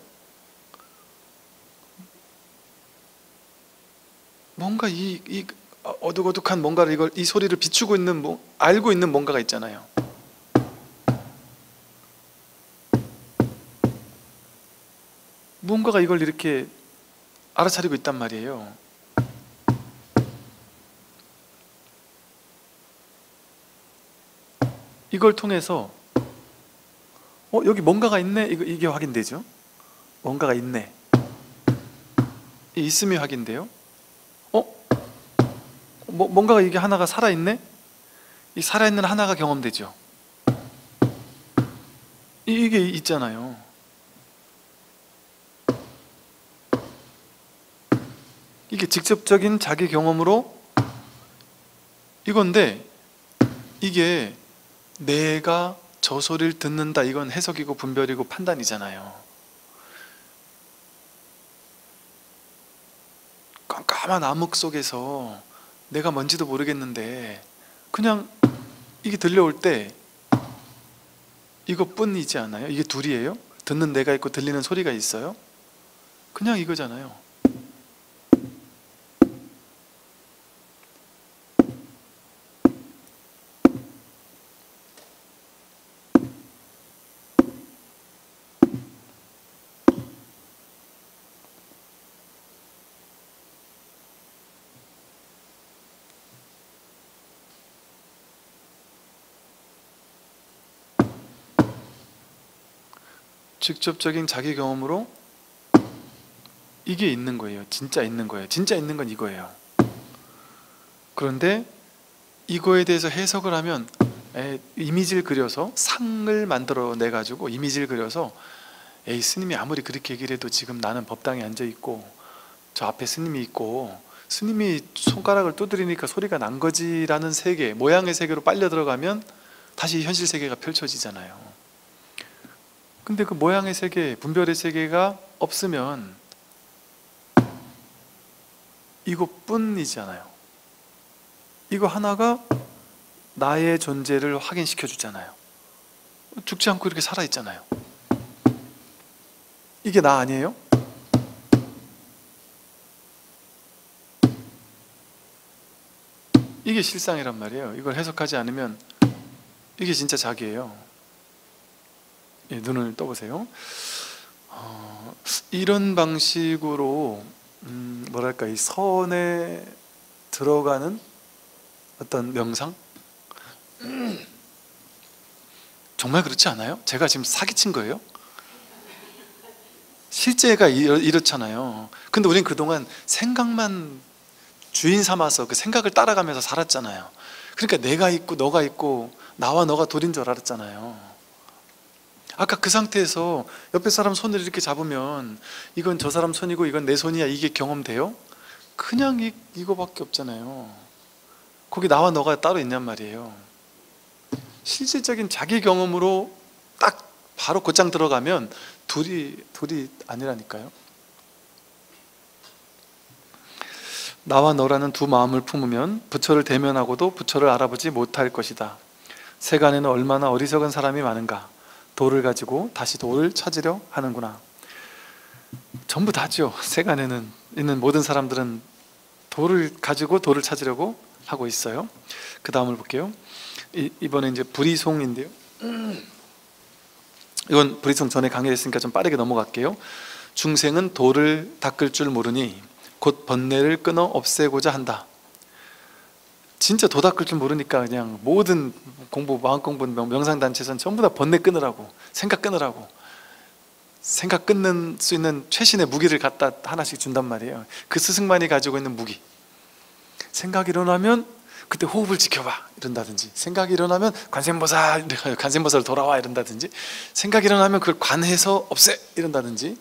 뭔가 이 어둑어둑한 뭔가를, 이 소리를 비추고 있는, 알고 있는 뭔가가 있잖아요. 무언가가 이걸 이렇게 알아차리고 있단 말이에요. 이걸 통해서 여기 뭔가가 있네, 이게 확인되죠. 뭔가가 있네, 있음이 확인돼요. 뭔가가, 이게 하나가 살아있네, 이 살아있는 하나가 경험되죠. 이게 있잖아요. 이게 직접적인 자기 경험으로 이건데, 이게 내가 저 소리를 듣는다, 이건 해석이고 분별이고 판단이잖아요. 깜깜한 암흑 속에서 내가 뭔지도 모르겠는데 그냥 이게 들려올 때 이것뿐이지 않아요? 이게 둘이에요? 듣는 내가 있고 들리는 소리가 있어요? 그냥 이거잖아요. 직접적인 자기 경험으로 이게 있는 거예요. 진짜 있는 거예요. 진짜 있는 건 이거예요. 그런데 이거에 대해서 해석을 하면 이미지를 그려서 상을 만들어 내 가지고 이미지를 그려서 에이, 스님이 아무리 그렇게 얘기를 해도 지금 나는 법당에 앉아 있고 저 앞에 스님이 있고 스님이 손가락을 두드리니까 소리가 난 거지라는 세계, 모양의 세계로 빨려 들어가면 다시 현실 세계가 펼쳐지잖아요. 근데 그 모양의 세계, 분별의 세계가 없으면 이것뿐이잖아요. 이거 하나가 나의 존재를 확인시켜 주잖아요. 죽지 않고 이렇게 살아있잖아요. 이게 나 아니에요? 이게 실상이란 말이에요. 이걸 해석하지 않으면 이게 진짜 자기예요. 예, 눈을 떠보세요. 이런 방식으로 뭐랄까, 이 선에 들어가는 어떤 명상? 정말 그렇지 않아요? 제가 지금 사기친 거예요? 실제가 이렇잖아요. 근데 우린 그동안 생각만 주인 삼아서 그 생각을 따라가면서 살았잖아요. 그러니까 내가 있고 너가 있고 나와 너가 둘인 줄 알았잖아요. 아까 그 상태에서 옆에 사람 손을 이렇게 잡으면 이건 저 사람 손이고 이건 내 손이야, 이게 경험돼요? 그냥 이거밖에 없잖아요. 거기 나와 너가 따로 있냔 말이에요. 실질적인 자기 경험으로 딱 바로 곧장 들어가면 둘이 아니라니까요. 나와 너라는 두 마음을 품으면 부처를 대면하고도 부처를 알아보지 못할 것이다. 세간에는 얼마나 어리석은 사람이 많은가. 돌을 가지고 다시 돌을 찾으려 하는구나. 전부 다죠. 세간에는 있는 모든 사람들은 돌을 가지고 돌을 찾으려고 하고 있어요. 그 다음을 볼게요. 이번에 이제 불이송인데요. 이건 불이송 전에 강의했으니까 좀 빠르게 넘어갈게요. 중생은 돌을 닦을 줄 모르니 곧 번뇌를 끊어 없애고자 한다. 진짜 도 닦을 줄 모르니까 그냥 모든 공부, 마음 공부, 명상단체에서는 전부 다 번뇌 끊으라고, 생각 끊으라고, 생각 끊는 수 있는 최신의 무기를 갖다 하나씩 준단 말이에요. 그 스승만이 가지고 있는 무기. 생각이 일어나면 그때 호흡을 지켜봐 이런다든지, 생각이 일어나면 관세음보살 돌아와 이런다든지, 생각이 일어나면 그걸 관해서 없애 이런다든지.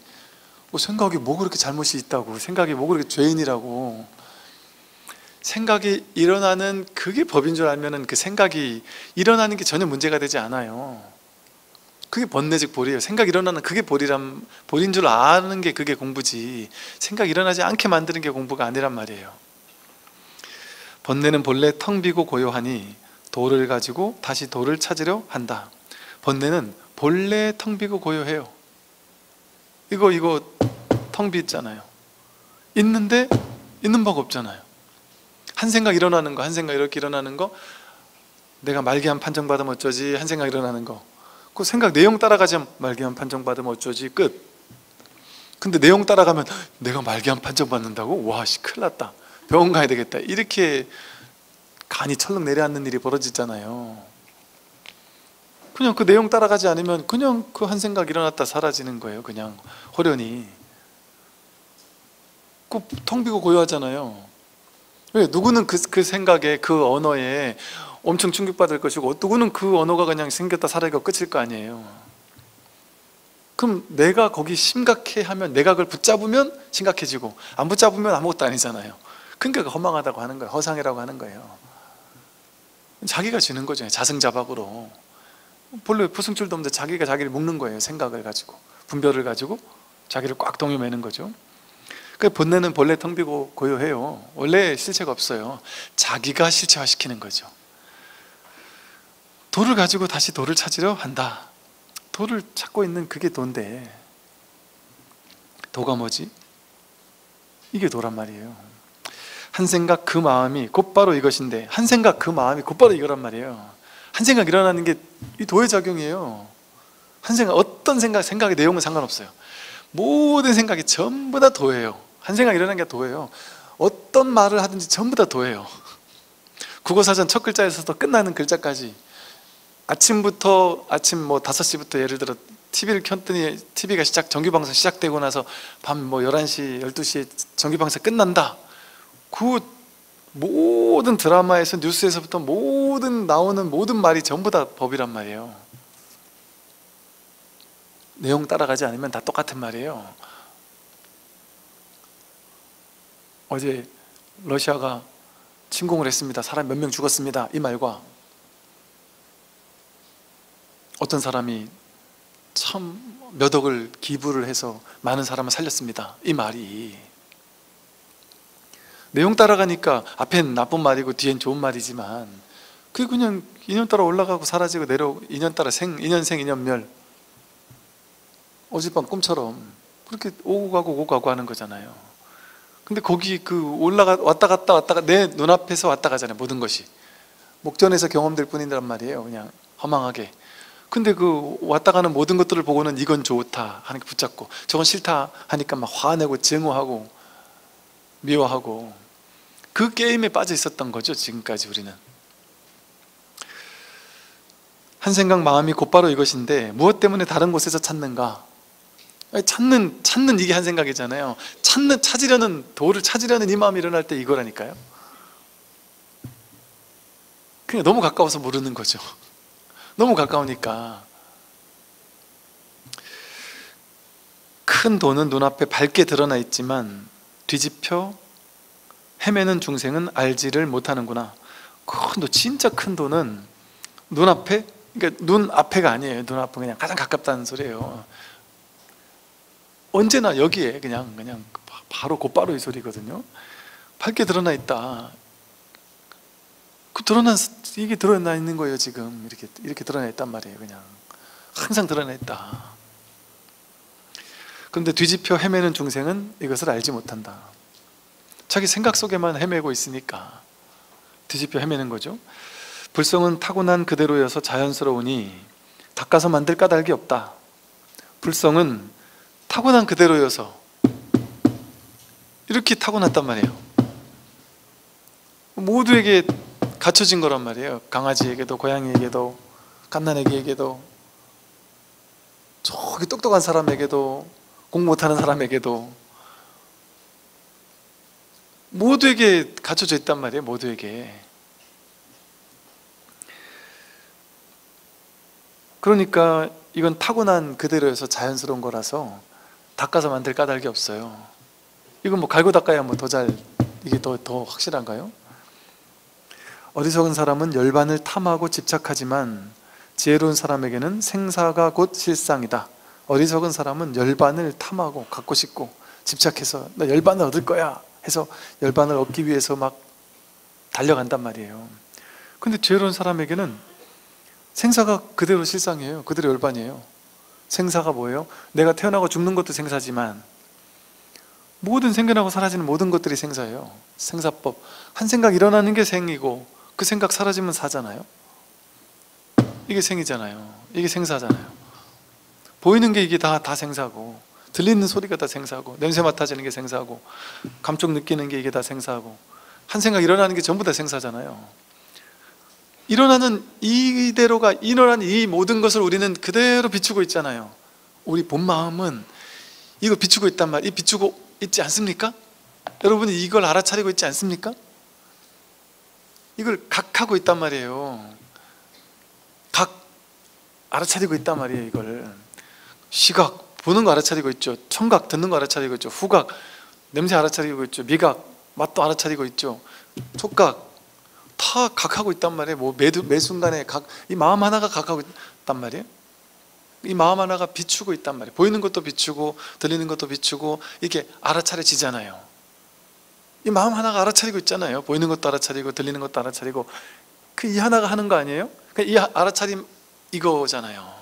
생각이 뭐 그렇게 잘못이 있다고, 생각이 뭐 그렇게 죄인이라고. 생각이 일어나는 그게 법인 줄 알면은 그 생각이 일어나는 게 전혀 문제가 되지 않아요. 그게 번뇌적 볼이에요. 생각이 일어나는 그게 볼인 줄 아는 게 그게 공부지, 생각이 일어나지 않게 만드는 게 공부가 아니란 말이에요. 번뇌는 본래 텅 비고 고요하니 돌을 가지고 다시 돌을 찾으려 한다. 번뇌는 본래 텅 비고 고요해요. 이거 텅 비있잖아요. 있는데 있는 바가 없잖아요. 한 생각 일어나는 거, 한 생각 이렇게 일어나는 거, 내가 말기암 판정받으면 어쩌지, 한 생각 일어나는 거, 그 생각 내용 따라가지 말기암 판정받으면 어쩌지, 끝. 근데 내용 따라가면 내가 말기암 판정받는다고? 와, 큰일 났다, 병원 가야 되겠다, 이렇게 간이 철렁 내려앉는 일이 벌어지잖아요. 그냥 그 내용 따라가지 않으면 그냥 그 한 생각 일어났다 사라지는 거예요. 그냥 호련히. 그 텅 비고 고요하잖아요. 왜? 누구는 그 생각에, 그 언어에 엄청 충격받을 것이고, 누구는 그 언어가 그냥 생겼다 사라지고 끝일 거 아니에요. 그럼 내가 거기 심각해하면, 내가 그걸 붙잡으면 심각해지고, 안 붙잡으면 아무것도 아니잖아요. 그러니까 허망하다고 하는 거예요. 허상이라고 하는 거예요. 자기가 지는 거죠. 자승자박으로. 본래 부승줄도 없는데 자기가 자기를 묶는 거예요. 생각을 가지고, 분별을 가지고 자기를 꽉 동요매는 거죠. 그 본래는 본래 텅 비고 고요해요. 원래 실체가 없어요. 자기가 실체화시키는 거죠. 돌을 가지고 다시 돌을 찾으려 한다. 돌을 찾고 있는 그게 도인데, 도가 뭐지? 이게 도란 말이에요. 한 생각 그 마음이 곧바로 이것인데, 한 생각 그 마음이 곧바로 이거란 말이에요. 한 생각 일어나는 게 이 도의 작용이에요. 한 생각, 어떤 생각의 내용은 상관없어요. 모든 생각이 전부 다 도예요. 한 생각 일어나는 게 도예요. 어떤 말을 하든지 전부 다 도예요. 국어사전 첫 글자에서도 끝나는 글자까지. 아침 뭐 5시부터 예를 들어 TV를 켰더니 TV가 정규방송 시작되고 나서 밤 뭐 11시, 12시에 정규방송 끝난다. 그 모든 드라마에서, 뉴스에서부터 모든 나오는 모든 말이 전부 다 법이란 말이에요. 내용 따라가지 않으면 다 똑같은 말이에요. 어제 러시아가 침공을 했습니다. 사람 몇 명 죽었습니다. 이 말과 어떤 사람이 참 몇 억을 기부를 해서 많은 사람을 살렸습니다. 이 말이 내용 따라가니까 앞엔 나쁜 말이고 뒤엔 좋은 말이지만 그게 그냥 인연 따라 올라가고 사라지고 내려오고, 인연 따라 인연생 인연멸, 어젯밤 꿈처럼 그렇게 오고 가고 하는 거잖아요. 근데 거기 왔다 갔다 내 눈앞에서 왔다 가잖아요. 모든 것이 목전에서 경험될 뿐이란 말이에요. 그냥 허망하게. 근데 그 왔다 가는 모든 것들을 보고는 이건 좋다 하는 게 붙잡고, 저건 싫다 하니까 막 화내고 증오하고 미워하고, 그 게임에 빠져 있었던 거죠. 지금까지 우리는. 한 생각 마음이 곧바로 이것인데 무엇 때문에 다른 곳에서 찾는가? 찾는 이게 한 생각이잖아요. 찾으려는 도를 찾으려는 이 마음이 일어날 때 이거라니까요. 그냥 너무 가까워서 모르는 거죠. 너무 가까우니까. 큰 돈은 눈앞에 밝게 드러나 있지만 뒤집혀 헤매는 중생은 알지를 못하는구나. 큰 돈, 진짜 큰 돈은 눈앞에, 그러니까 눈앞에가 아니에요. 눈앞은 그냥 가장 가깝다는 소리예요. 언제나 여기에 그냥 바로 곧바로 이 소리거든요. 밝게 드러나 있다. 이게 드러나 있는 거예요. 지금 이렇게 드러나 있단 말이에요. 그냥 항상 드러나 있다. 그런데 뒤집혀 헤매는 중생은 이것을 알지 못한다. 자기 생각 속에만 헤매고 있으니까 뒤집혀 헤매는 거죠. 불성은 타고난 그대로여서 자연스러우니 닦아서 만들 까닭이 없다. 불성은 타고난 그대로여서 이렇게 타고났단 말이에요. 모두에게 갖춰진 거란 말이에요. 강아지에게도 고양이에게도 갓난아기에게도 저기 똑똑한 사람에게도 공부 못하는 사람에게도 모두에게 갖춰져 있단 말이에요. 모두에게. 그러니까 이건 타고난 그대로여서 자연스러운 거라서 닦아서 만들 까닭이 없어요. 이건 뭐 갈고 닦아야 뭐 이게 더 확실한가요? 어리석은 사람은 열반을 탐하고 집착하지만 지혜로운 사람에게는 생사가 곧 실상이다. 어리석은 사람은 열반을 탐하고 갖고 싶고 집착해서 나 열반을 얻을 거야 해서 열반을 얻기 위해서 막 달려간단 말이에요. 근데 지혜로운 사람에게는 생사가 그대로 실상이에요. 그대로 열반이에요. 생사가 뭐예요? 내가 태어나고 죽는 것도 생사지만 모든 생겨나고 사라지는 모든 것들이 생사예요. 생사법. 한 생각 일어나는 게 생이고 그 생각 사라지면 사잖아요. 이게 생이잖아요. 이게 생사잖아요. 보이는 게 이게 다 생사고, 들리는 소리가 다 생사고, 냄새 맡아지는 게 생사고, 감촉 느끼는 게 이게 다 생사고, 한 생각 일어나는 게 전부 다 생사잖아요. 일어나는 이 모든 것을 우리는 그대로 비추고 있잖아요. 우리 본 마음은 이거 비추고 있단 말이에요. 이 비추고 있지 않습니까? 여러분이 이걸 알아차리고 있지 않습니까? 이걸 각하고 있단 말이에요. 각 알아차리고 있단 말이에요. 이걸 시각 보는 거 알아차리고 있죠. 청각 듣는 거 알아차리고 있죠. 후각 냄새 알아차리고 있죠. 미각 맛도 알아차리고 있죠. 촉각 다 각하고 있단 말이에요. 뭐 매 순간에 이 마음 하나가 각하고 있단 말이에요. 이 마음 하나가 비추고 있단 말이에요. 보이는 것도 비추고 들리는 것도 비추고 이렇게 알아차려지잖아요. 이 마음 하나가 알아차리고 있잖아요. 보이는 것도 알아차리고 들리는 것도 알아차리고 그 이 하나가 하는 거 아니에요? 이 알아차림 이거잖아요.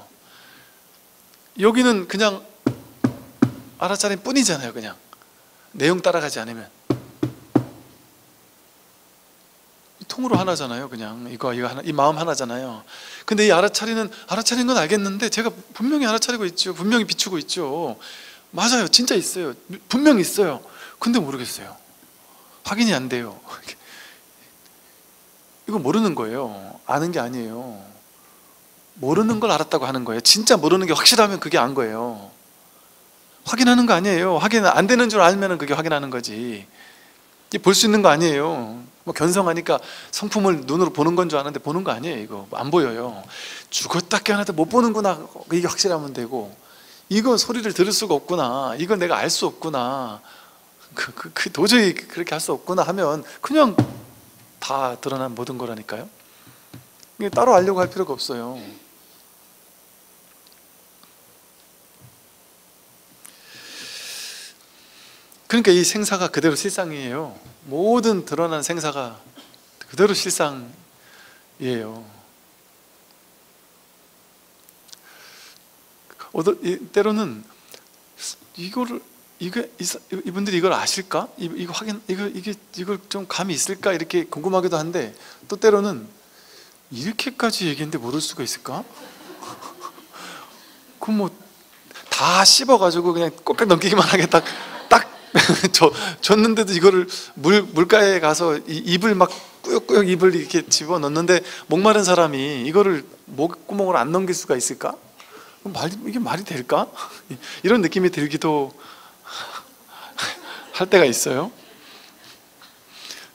여기는 그냥 알아차림 뿐이잖아요. 그냥 내용 따라가지 않으면 통으로 하나잖아요. 그냥 이거 하나, 이 마음 하나잖아요. 근데 이 알아차리는 건 알겠는데 제가 분명히 알아차리고 있죠. 분명히 비추고 있죠. 맞아요. 진짜 있어요. 분명히 있어요. 근데 모르겠어요. 확인이 안 돼요. 이거 모르는 거예요. 아는 게 아니에요. 모르는 걸 알았다고 하는 거예요. 진짜 모르는 게 확실하면 그게 안 거예요. 확인하는 거 아니에요. 확인 안 되는 줄 알면 그게 확인하는 거지. 볼 수 있는 거 아니에요. 뭐 견성하니까 성품을 눈으로 보는 건 줄 아는데 보는 거 아니에요. 이거 안 보여요. 죽었다 깨어나도 못 보는구나, 이게 확실하면 되고, 이건 소리를 들을 수가 없구나, 이건 내가 알 수 없구나, 도저히 그렇게 할 수 없구나 하면 그냥 다 드러난 모든 거라니까요. 이게 따로 알려고 할 필요가 없어요. 그러니까 이 생사가 그대로 실상이에요. 모든 드러난 생사가 그대로 실상이에요. 때로는 이분들이 이걸 아실까? 이걸 좀 감이 있을까? 이렇게 궁금하기도 한데, 또 때로는 이렇게까지 얘기했는데 모를 수가 있을까? 그럼 뭐 다 씹어가지고 그냥 꼭꼭 넘기기만 하게 딱 줬는데도 이거를 물가에 가서 입을 막 꾸역꾸역 입을 이렇게 집어넣는데 목마른 사람이 이거를 목구멍으로 안 넘길 수가 있을까? 이게 말이 될까? 이런 느낌이 들기도 할 때가 있어요.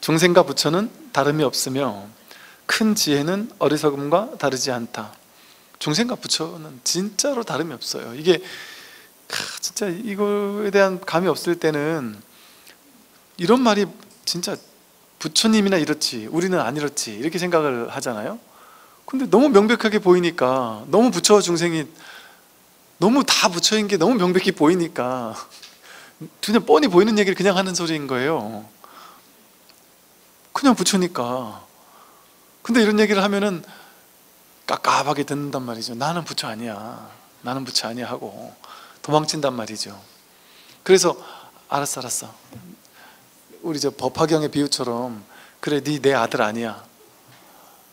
중생과 부처는 다름이 없으며 큰 지혜는 어리석음과 다르지 않다. 중생과 부처는 진짜로 다름이 없어요. 이게 진짜 이거에 대한 감이 없을 때는 이런 말이 진짜 부처님이나 이렇지 우리는 안 이렇지 이렇게 생각을 하잖아요. 근데 너무 명백하게 보이니까, 너무 부처와 중생이 너무 다 부처인 게 너무 명백히 보이니까 그냥 뻔히 보이는 얘기를 그냥 하는 소리인 거예요. 그냥 부처니까. 근데 이런 얘기를 하면은 깝깝하게 듣는단 말이죠. 나는 부처 아니야, 나는 부처 아니야 하고 도망친단 말이죠. 그래서 알았어, 우리 저 법화경의 비유처럼, 그래 네 내 아들 아니야,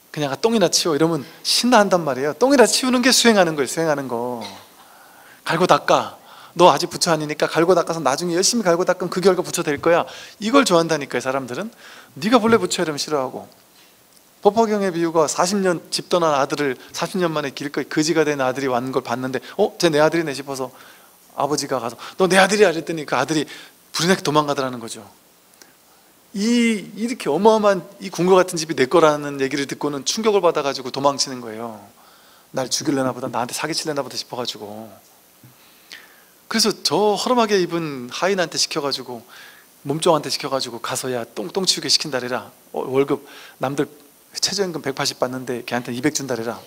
그냥 똥이나 치워, 이러면 신나한단 말이에요. 똥이나 치우는 게 수행하는 거예요. 수행하는 거. 갈고 닦아, 너 아직 부처 아니니까 갈고 닦아서 나중에 열심히 갈고 닦으면 그 결과 부처 될 거야. 이걸 좋아한다니까요. 사람들은. 네가 본래 부처 이러면 싫어하고. 법화경의 비유가 40년 집 떠난 아들을 40년 만에 길거리 거지가 된 아들이 왔는 걸 봤는데 쟤 내 아들이네 싶어서 아버지가 가서 너 내 아들이야 그랬더니 그 아들이 불이 나게 도망가더라는 거죠. 이렇게 어마어마한 이 궁궐 같은 집이 내 거라는 얘기를 듣고는 충격을 받아가지고 도망치는 거예요. 날 죽이려나 보다, 나한테 사기치려나 보다 싶어가지고. 그래서 저 허름하게 입은 하인한테 시켜가지고, 몸종한테 시켜가지고 가서 야 똥 치우게 시킨다래라. 월급 남들 최저임금 180 받는데 걔한테 200 준다래라.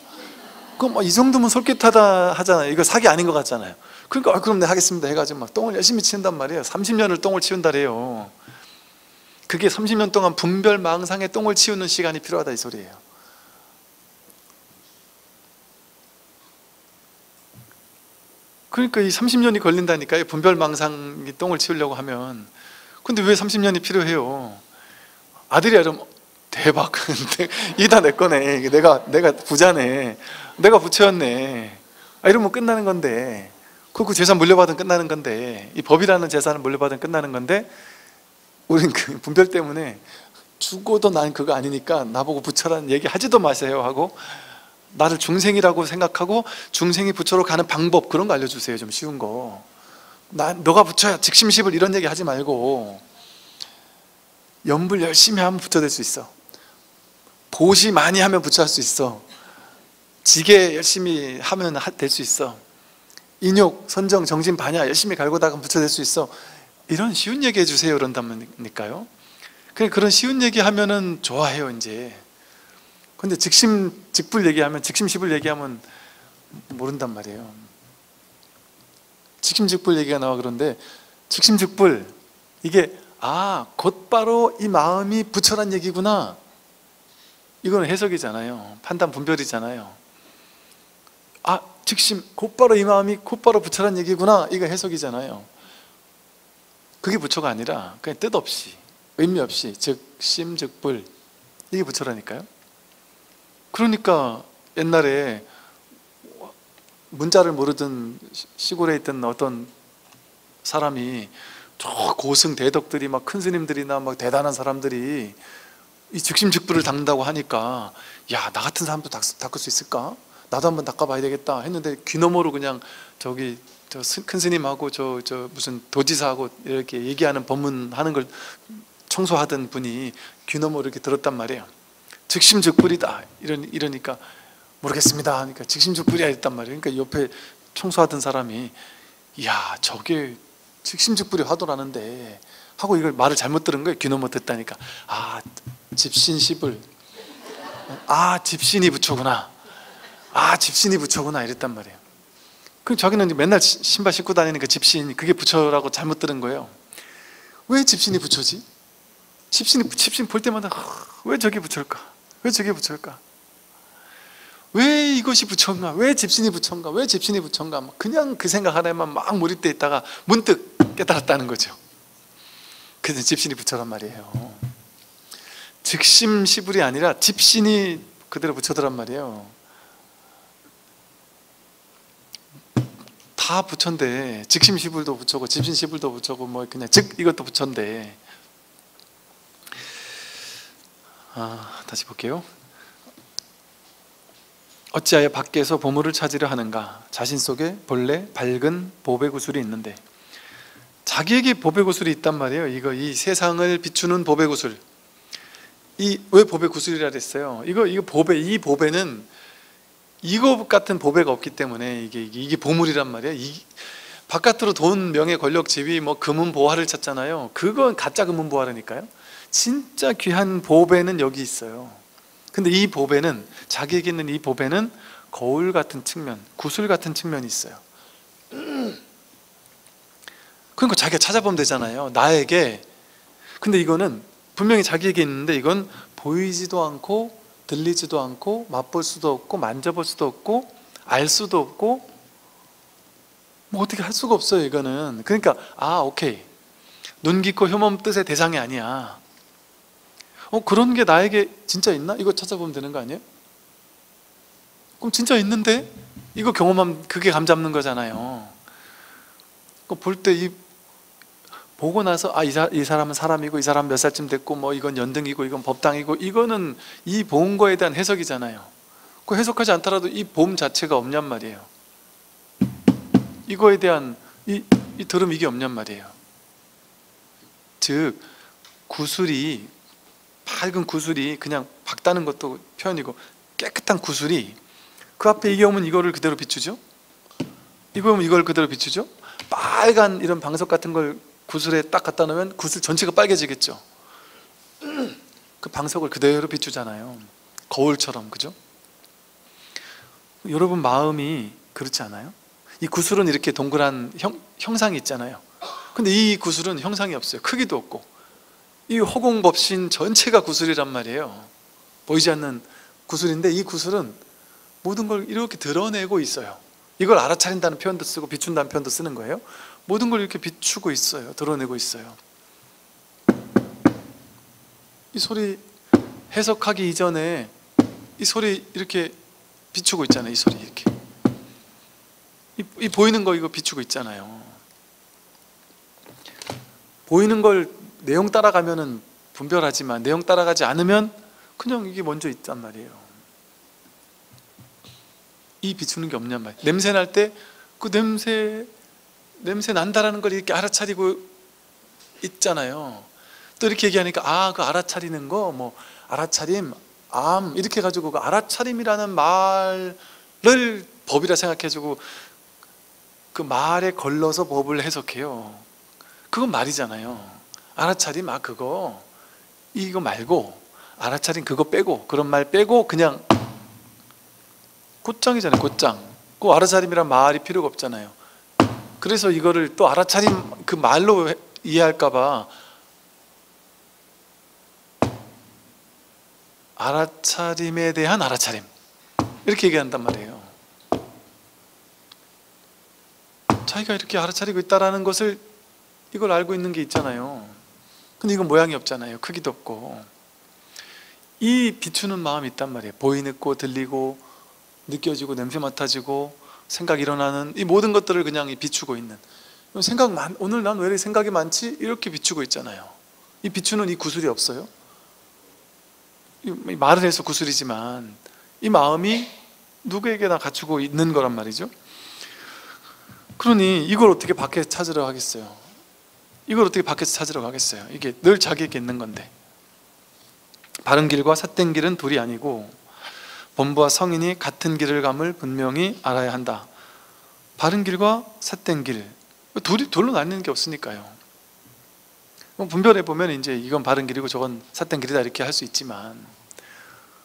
그럼 이 정도면 솔깃하다 하잖아요. 이거 사기 아닌 것 같잖아요. 그러니까 그럼 내 하겠습니다 해가지고 막 똥을 열심히 치운단 말이에요. 30년을 똥을 치운다래요. 그게 30년 동안 분별망상의 똥을 치우는 시간이 필요하다 이 소리예요. 그러니까 이 30년이 걸린다니까요. 분별망상이 똥을 치우려고 하면. 근데 왜 30년이 필요해요? 아들이야 이러면 대박, 이게 다 내 거네, 내가 부자네, 내가 부처였네, 이러면 끝나는 건데, 그 재산 물려받으면 끝나는 건데, 이 법이라는 재산을 물려받으면 끝나는 건데, 우린 그 분별 때문에 죽어도 난 그거 아니니까 나보고 부처라는 얘기 하지도 마세요 하고, 나를 중생이라고 생각하고 중생이 부처로 가는 방법, 그런 거 알려주세요. 좀 쉬운 거. 너가 부처야 즉심십을 이런 얘기 하지 말고, 연불 열심히 하면 부처 될 수 있어. 보시 많이 하면 부처 할 수 있어. 지게 열심히 하면 될 수 있어. 인욕, 선정, 정진, 반야 열심히 갈고 닦으면 부처 될 수 있어. 이런 쉬운 얘기 해주세요 그런다니까요. 그런 쉬운 얘기 하면은 좋아해요 이제. 근데 즉심, 즉불 얘기하면, 즉심십을 얘기하면 모른단 말이에요. 즉심즉불 얘기가 나와. 그런데 즉심즉불, 이게 곧바로 이 마음이 부처란 얘기구나, 이거는 해석이잖아요. 판단 분별이잖아요. 즉심, 곧바로 이 마음이 곧바로 부처란 얘기구나, 이거 해석이잖아요. 그게 부처가 아니라 그냥 뜻없이, 의미 없이 즉심즉불, 이게 부처라니까요. 그러니까 옛날에 문자를 모르던 시골에 있던 어떤 사람이, 저 고승 대덕들이 막 큰 스님들이나 막 대단한 사람들이 이 즉심즉불을 닦는다고 하니까, 야, 나 같은 사람도 닦을 수 있을까? 나도 한번 닦아봐야 되겠다 했는데, 귀 너머로 그냥 저기 큰 스님하고 저 무슨 도지사하고 이렇게 얘기하는 법문하는 걸 청소하던 분이 귀 너머 이렇게 들었단 말이에요. 즉심즉불이다 이러니까 모르겠습니다 하니까 즉심즉불이야 했단 말이에요. 그러니까 옆에 청소하던 사람이 이야 저게 즉심즉불이 화두라는데 하고 이걸 말을 잘못 들은 거예요. 귀 너머 듣다니까 아 집신시불, 아 집신이 부처구나, 아 집신이 부처구나 이랬단 말이에요. 그럼 자기는 맨날 신발 신고 다니니까 집신 그게 부처라고 잘못 들은 거예요. 왜 집신이 부처지? 집신 볼 때마다 왜 저게 부처일까? 왜 저게 부처일까? 왜 이것이 부처인가? 왜 집신이 부처인가? 왜 집신이 부처인가? 그냥 그 생각 하나에만 막 몰입돼 있다가 문득 깨달았다는 거죠. 그래서 집신이 부처란 말이에요. 즉심시불이 아니라 집신이 그대로 부처더란 말이에요. 다 부처인데 즉심시불도 부처고 집신시불도 부처고 뭐 그냥 즉 이것도 부처인데 다시 볼게요. 어찌하여 밖에서 보물을 찾으려 하는가? 자신 속에 본래 밝은 보배 구슬이 있는데 자기에게 보배 구슬이 있단 말이에요. 이 세상을 비추는 보배 구슬. 왜 보배 구슬이라 그랬어요? 이 보배는 이거 같은 보배가 없기 때문에 이게 보물이란 말이에요. 바깥으로 돈, 명예, 권력, 지위, 뭐 금은 보화를 찾잖아요. 그건 가짜 금은 보화라니까요. 진짜 귀한 보배는 여기 있어요. 근데 이 보배는, 자기에게 있는 이 보배는 거울 같은 측면, 구슬 같은 측면이 있어요. 그러니까 자기가 찾아보면 되잖아요. 나에게. 근데 이거는 분명히 자기에게 있는데 이건 보이지도 않고 들리지도 않고 맛볼 수도 없고 만져볼 수도 없고 알 수도 없고 뭐 어떻게 할 수가 없어요. 이거는. 그러니까 오케이, 눈 깊고 혐오음 뜻의 대상이 아니야. 그런 게 나에게 진짜 있나? 이거 찾아보면 되는 거 아니에요? 그럼 진짜 있는데? 이거 경험하면 그게 감 잡는 거잖아요. 볼 때 보고 나서 이 사람은 사람이고 이 사람 몇 살쯤 됐고 뭐 이건 연등이고 이건 법당이고 이거는 이 본 거에 대한 해석이잖아요. 그 해석하지 않더라도 이 봄 자체가 없냔 말이에요. 이거에 대한 이 들음 이게 없냔 말이에요. 즉 구슬이, 밝은 구슬이 그냥 밝다는 것도 표현이고 깨끗한 구슬이 그 앞에 이게 오면 이거를 그대로 비추죠. 이거 오면 이걸 그대로 비추죠. 빨간 이런 방석 같은 걸 구슬에 딱 갖다 놓으면 구슬 전체가 빨개지겠죠. 그 방석을 그대로 비추잖아요. 거울처럼. 그죠? 여러분 마음이 그렇지 않아요? 이 구슬은 이렇게 동그란 형상이 있잖아요. 근데 이 구슬은 형상이 없어요. 크기도 없고. 이 허공법신 전체가 구슬이란 말이에요. 보이지 않는 구슬인데 이 구슬은 모든 걸 이렇게 드러내고 있어요. 이걸 알아차린다는 표현도 쓰고 비춘다는 표현도 쓰는 거예요. 모든 걸 이렇게 비추고 있어요. 드러내고 있어요. 이 소리 해석하기 이전에 이 소리 이렇게 비추고 있잖아요. 이 소리 이렇게 이 보이는 거 이거 비추고 있잖아요. 보이는 걸 내용 따라가면은 분별하지만 내용 따라가지 않으면 그냥 이게 먼저 있단 말이에요. 이 비추는 게 없냔 말이에요. 냄새 날 때 그 냄새 난다라는 걸 이렇게 알아차리고 있잖아요. 또 이렇게 얘기하니까 그 알아차리는 거 뭐 알아차림, 이렇게 가지고 그 알아차림이라는 말을 법이라 생각해주고 그 말에 걸러서 법을 해석해요. 그건 말이잖아요. 알아차림 그거 이거 말고 알아차림 그거 빼고 그런 말 빼고 그냥 곧장이잖아요. 곧장. 그 알아차림이란 말이 필요가 없잖아요. 그래서 이거를 또 알아차림 그 말로 이해할까봐 알아차림에 대한 알아차림 이렇게 얘기한단 말이에요. 자기가 이렇게 알아차리고 있다는 것을 이걸 알고 있는 게 있잖아요. 근데 이건 모양이 없잖아요. 크기도 없고. 이 비추는 마음이 있단 말이에요. 보이고 들리고 느껴지고 냄새 맡아지고 생각 일어나는 이 모든 것들을 그냥 비추고 있는, 오늘 난 왜 이렇게 생각이 많지? 이렇게 비추고 있잖아요. 이 비추는 이 구슬이 없어요. 말을 해서 구슬이지만 이 마음이 누구에게나 갖추고 있는 거란 말이죠. 그러니 이걸 어떻게 밖에 찾으려 하겠어요? 이걸 어떻게 밖에서 찾으러 가겠어요? 이게 늘 자기에게 있는 건데. 바른 길과 삿된 길은 둘이 아니고 범부와 성인이 같은 길을 감을 분명히 알아야 한다. 바른 길과 삿된 길, 둘로 나뉘는 게 없으니까요. 분별해 보면 이제 이건 바른 길이고 저건 삿된 길이다 이렇게 할 수 있지만,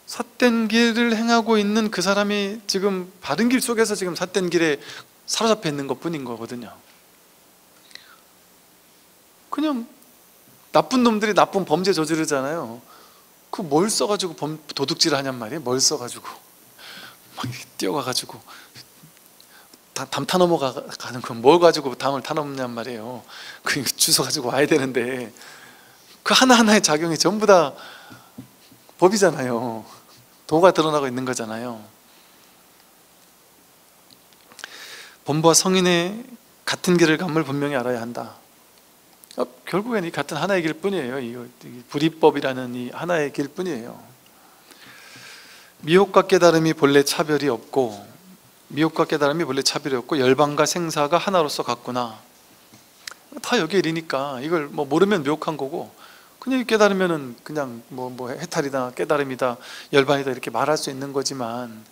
삿된 길을 행하고 있는 그 사람이 지금 바른 길 속에서 지금 삿된 길에 사로잡혀 있는 것 뿐인 거거든요. 그냥 나쁜 놈들이 나쁜 범죄 저지르잖아요. 그 뭘 써가지고 도둑질 하냔 말이에요. 뭘 써가지고 막 뛰어가가지고 담 타 넘어가는 건 뭘 가지고 담을 타 넘냔 말이에요. 그 주워 가지고 와야 되는데 그 하나하나의 작용이 전부 다 법이잖아요. 도가 드러나고 있는 거잖아요. 범부와 성인의 같은 길을 감을 분명히 알아야 한다. 결국엔 이 같은 하나의 길 뿐이에요. 이 불이법이라는 이 하나의 길 뿐이에요. 미혹과 깨달음이 본래 차별이 없고, 열반과 생사가 하나로서 같구나. 다 여기에 일이니까 이걸 뭐 모르면 미혹한 거고, 그냥 깨달으면은 그냥 뭐 해탈이다, 깨달음이다, 열반이다 이렇게 말할 수 있는 거지만,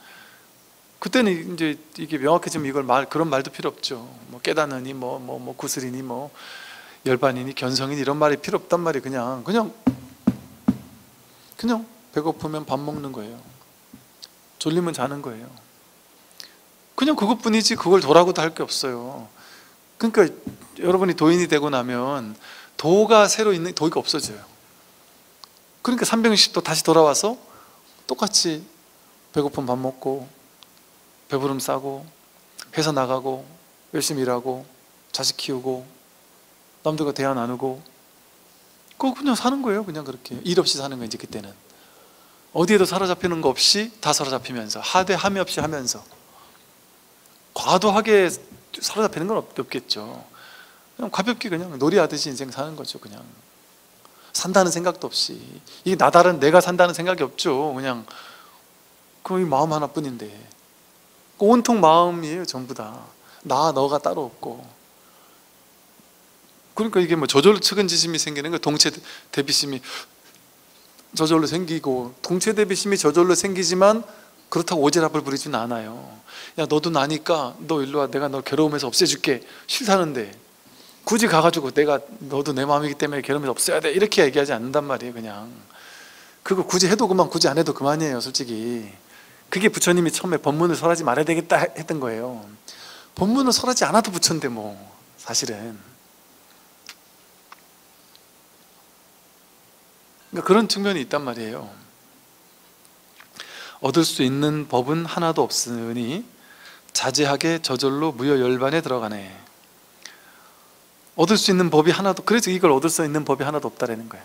그때는 이제 이게 명확해지면 이걸 그런 말도 필요 없죠. 뭐 깨닫느니 뭐 구슬이니 뭐 열반이니 견성이니 이런 말이 필요 없단 말이. 그냥 배고프면 밥 먹는 거예요. 졸리면 자는 거예요. 그냥 그것뿐이지 그걸 도라고도 할 게 없어요. 그러니까 여러분이 도인이 되고 나면 도가 새로 있는 도가 없어져요. 그러니까 360도 다시 돌아와서 똑같이 배고프면 밥 먹고 배부름 싸고 회사 나가고 열심히 일하고 자식 키우고 남들과 대화 나누고 그거 그냥 사는 거예요. 그냥 그렇게 일 없이 사는 거예요. 이제 그때는 어디에도 사로잡히는 거 없이 다 사로잡히면서 하되 함이 없이 하면서, 과도하게 사로잡히는 건 없겠죠. 그냥 가볍게 그냥 놀이하듯이 인생 사는 거죠. 그냥 산다는 생각도 없이, 이게 나다른 내가 산다는 생각이 없죠. 그냥 거의 마음 하나뿐인데 온통 마음이에요. 전부 다 너가 따로 없고. 그러니까 이게 뭐 저절로 측은지심이 생기는 거예요. 동체 대비심이 저절로 생기고, 동체 대비심이 저절로 생기지만 그렇다고 오지랖을 부리지는 않아요. 야 너도 나니까 너 일로 와, 내가 널 괴로움에서 없애줄게. 싫다는데 굳이 가가지고 너도 내 마음이기 때문에 괴로움에서 없애야 돼 이렇게 얘기하지 않는단 말이에요. 그냥 그거 굳이 해도 그만, 굳이 안 해도 그만이에요. 솔직히 그게 부처님이 처음에 법문을 설하지 말아야 되겠다 했던 거예요. 법문을 설하지 않아도 부처인데 뭐 사실은. 그러니까 그런 측면이 있단 말이에요. 얻을 수 있는 법은 하나도 없으니 자제하게 저절로 무여열반에 들어가네. 얻을 수 있는 법이 하나도, 그래서 이걸 얻을 수 있는 법이 하나도 없다라는 거예요.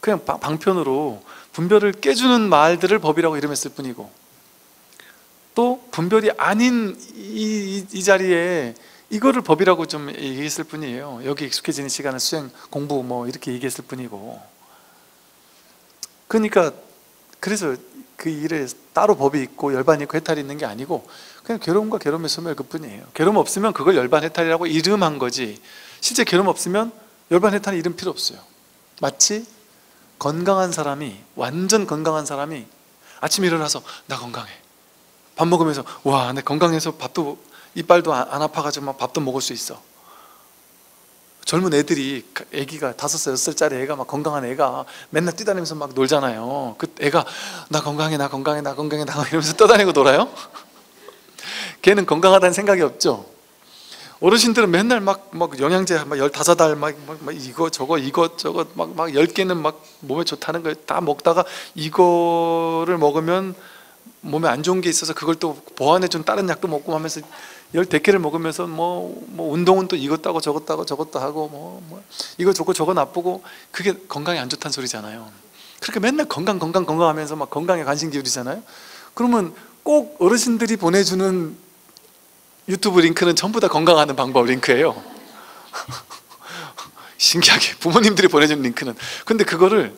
그냥 방편으로 분별을 깨주는 말들을 법이라고 이름했을 뿐이고, 또 분별이 아닌 이 자리에 이거를 법이라고 좀 얘기했을 뿐이에요. 여기 익숙해지는 시간을 수행, 공부 뭐 이렇게 얘기했을 뿐이고. 그러니까 그래서 그 일에 따로 법이 있고 열반이 있고 해탈이 있는 게 아니고 그냥 괴로움과 괴로움의 소멸 그뿐이에요. 괴로움 없으면 그걸 열반 해탈이라고 이름한 거지, 실제 괴로움 없으면 열반 해탈 이름 필요 없어요. 마치 건강한 사람이, 완전 건강한 사람이 아침에 일어나서 나 건강해, 밥 먹으면서 와 내 건강해서 밥도 이빨도 안 아파가지고 막 밥도 먹을 수 있어. 젊은 애들이, 애기가 5살, 6살짜리 애가 막 건강한 애가 맨날 뛰다니면서 막 놀잖아요. 그 애가 나 건강해 이러면서 떠다니고 놀아요? 걔는 건강하다는 생각이 없죠. 어르신들은 맨날 막 영양제 막 15알 막 이거 저거 막 10개는 막 몸에 좋다는 걸 다 먹다가 이거를 먹으면 몸에 안 좋은 게 있어서 그걸 또 보완해 준 다른 약도 먹고 하면서 10개를 먹으면서 뭐 운동은 또 이것도 하고 저것도 하고 뭐 이거 좋고 저거 나쁘고, 그게 건강에 안 좋다는 소리잖아요. 그렇게 맨날 건강 하면서 막 건강에 관심 기울이잖아요. 그러면 꼭 어르신들이 보내주는 유튜브 링크는 전부 다 건강하는 방법 링크예요. 신기하게 부모님들이 보내주는 링크는. 근데 그거를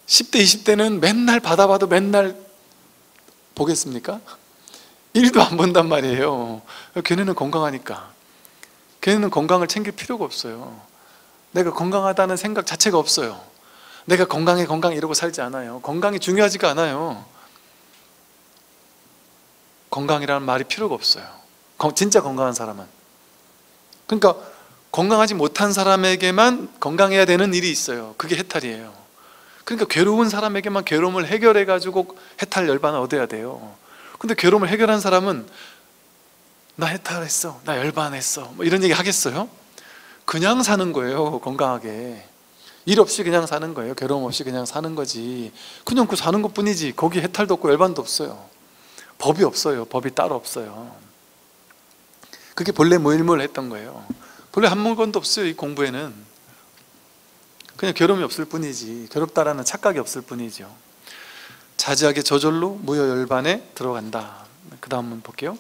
10대 20대는 맨날 받아봐도 맨날 보겠습니까? 1도 안 본단 말이에요. 걔네는 건강하니까. 걔네는 건강을 챙길 필요가 없어요. 내가 건강하다는 생각 자체가 없어요. 내가 건강해 이러고 살지 않아요. 건강이 중요하지가 않아요. 건강이라는 말이 필요가 없어요. 진짜 건강한 사람은. 그러니까 건강하지 못한 사람에게만 건강해야 되는 일이 있어요. 그게 해탈이에요. 그러니까 괴로운 사람에게만 괴로움을 해결해 가지고 해탈 열반을 얻어야 돼요. 근데 괴로움을 해결한 사람은 나 해탈했어, 나 열반했어, 뭐 이런 얘기 하겠어요? 그냥 사는 거예요. 건강하게 일 없이 그냥 사는 거예요. 괴로움 없이 그냥 사는 거지. 그냥 그 사는 것 뿐이지. 거기 해탈도 없고 열반도 없어요. 법이 없어요. 법이 따로 없어요. 그게 본래 무일무일했던 거예요. 본래 한 물건도 없어요. 이 공부에는 그냥 괴로움이 없을 뿐이지, 괴롭다라는 착각이 없을 뿐이죠. 자지하게 저절로 무여열반에 들어간다. 그 다음 한번 볼게요.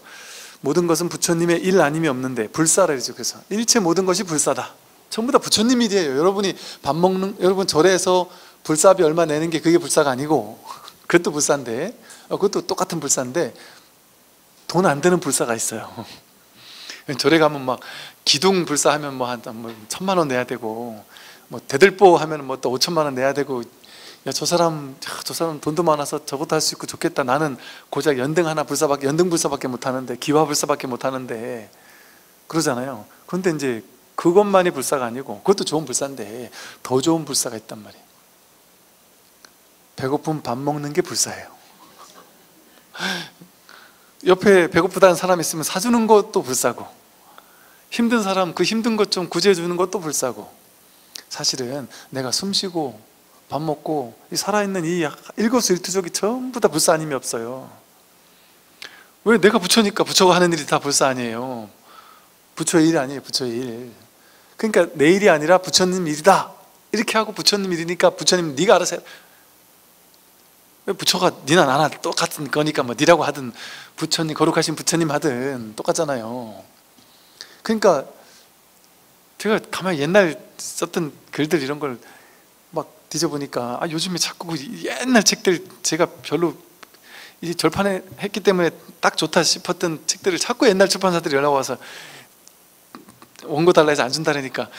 모든 것은 부처님의 일 아님이 없는데 불사라 그러죠. 그래서 일체 모든 것이 불사다. 전부 다 부처님 일이에요. 여러분이 밥 먹는, 여러분 절에서 불사비 얼마 내는 게 그게 불사가 아니고, 그것도 불사인데, 그것도 똑같은 불사인데 돈 안 되는 불사가 있어요. 절에 가면 막 기둥 불사 하면 뭐 한 1,000만 원 내야 되고, 뭐 대들보 하면 뭐 또 5천만 원 내야 되고, 야, 저 사람 돈도 많아서 저것도 할 수 있고 좋겠다. 나는 고작 연등 불사밖에 못 하는데, 기와 불사밖에 못 하는데, 그러잖아요. 그런데 이제 그것만이 불사가 아니고, 그것도 좋은 불사인데 더 좋은 불사가 있단 말이에요. 배고픔 밥 먹는 게 불사예요. 옆에 배고프다는 사람 있으면 사주는 것도 불사고, 힘든 사람 그 힘든 것 좀 구제해 주는 것도 불사고, 사실은 내가 숨 쉬고 밥 먹고 이 살아있는 이 일거수일투족이 전부 다 불사 아님이 없어요. 왜? 내가 부처니까 부처가 하는 일이 다 불사 아니에요. 부처의 일이 아니에요. 부처의 일. 그러니까 내 일이 아니라 부처님 일이다 이렇게 하고, 부처님 일이니까 부처님 네가 알아서 해. 왜? 부처가 니나 나나 똑같은 거니까 뭐 니라고 하든 부처님, 거룩하신 부처님 하든 똑같잖아요. 그러니까 제가 가만히 옛날 썼던 글들 이런 걸 막 뒤져보니까, 요즘에 자꾸 옛날 책들, 제가 별로 이 절판에 했기 때문에 딱 좋다 싶었던 책들을 자꾸 옛날 출판사들이 연락 와서 원고 달라 해서 안 준다니까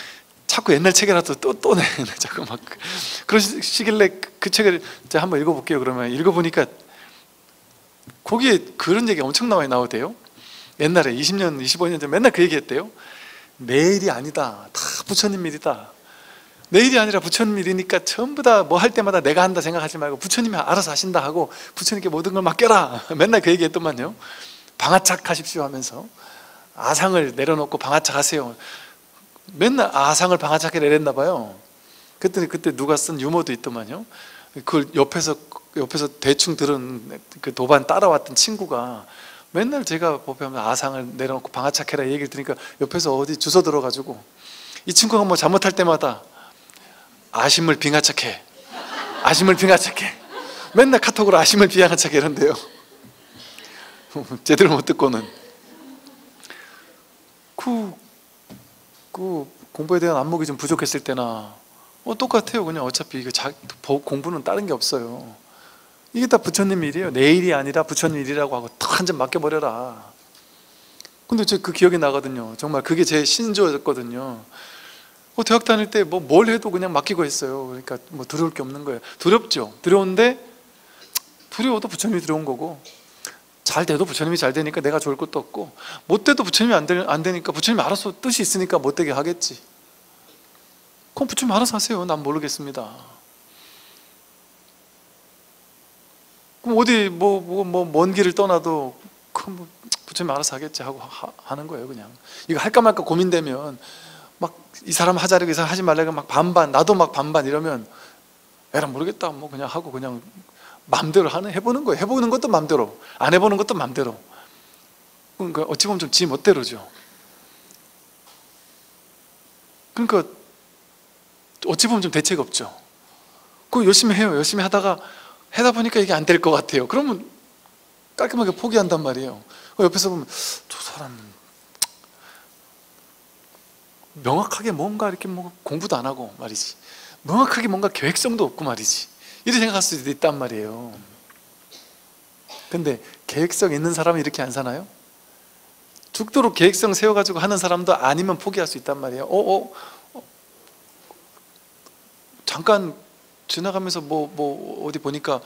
자꾸 옛날 책이라도 또 내. 자꾸 막 그러시길래 그 책을 제가 한번 읽어볼게요. 그러면 읽어보니까 거기에 그런 얘기 엄청 많이 나오대요. 옛날에 20년, 25년 전 맨날 그 얘기 했대요. 내 일이 아니다. 다 부처님 일이다. 내 일이 아니라 부처님 일이니까 전부 다 뭐 할 때마다 내가 한다 생각하지 말고 부처님이 알아서 하신다 하고 부처님께 모든 걸 맡겨라. 맨날 그 얘기 했더만요. 방아착 하십시오 하면서 아상을 내려놓고 방아착 하세요. 맨날 아상을 방아착에 내렸나 봐요. 그때 누가 쓴 유머도 있더만요. 그걸 옆에서 대충 들은 그 도반 따라왔던 친구가 맨날 제가 보면 아상을 내려놓고 방아착해라 얘기를 들으니까 옆에서 어디 주워 들어가지고 이 친구가 뭐 잘못할 때마다 아심을 빙하착해, 아심을 빙하착해, 맨날 카톡으로 아심을 빙하착해 이런데요. 제대로 못 듣고는 그 공부에 대한 안목이 좀 부족했을 때나 똑같아요. 그냥 어차피 이거 공부는 다른 게 없어요. 이게 다 부처님 일이에요. 내 일이 아니라 부처님 일이라고 하고 탁 한 점 맡겨버려라. 근데 저 그 기억이 나거든요. 정말 그게 제 신조였거든요. 대학 다닐 때 뭘 해도 그냥 맡기고 했어요. 그러니까 뭐 두려울 게 없는 거예요. 두렵죠. 두려운데 두려워도 부처님이 두려운 거고, 잘 돼도 부처님이 잘 되니까 내가 좋을 것도 없고, 못 돼도 부처님이 안 되니까 부처님이 알아서 뜻이 있으니까 못 되게 하겠지. 그럼 부처님 알아서 하세요. 난 모르겠습니다. 그럼 어디 먼 길을 떠나도 그럼 부처님 알아서 하겠지 하고 하는 거예요. 그냥 이거 할까 말까 고민되면 막 이 사람 하자고 이 사람 하지 말라고 막 반반, 나도 막 반반 이러면 에라 모르겠다 뭐 그냥 하고 그냥 마음대로 해보는 거예요. 해보는 것도 마음대로, 안 해보는 것도 마음대로. 그러니까 어찌 보면 좀 지 멋대로죠. 그러니까 어찌 보면 좀 대책 없죠. 그거 열심히 해요. 열심히 하다 보니까 이게 안 될 것 같아요. 그러면 깔끔하게 포기한단 말이에요. 옆에서 보면 저 사람 명확하게 뭔가 이렇게 공부도 안 하고 말이지, 명확하게 뭔가 계획성도 없고 말이지, 이렇게 생각할 수도 있단 말이에요. 근데 계획성 있는 사람은 이렇게 안 사나요? 죽도록 계획성 세워가지고 하는 사람도 아니면 포기할 수 있단 말이에요. 잠깐 지나가면서 어디 보니까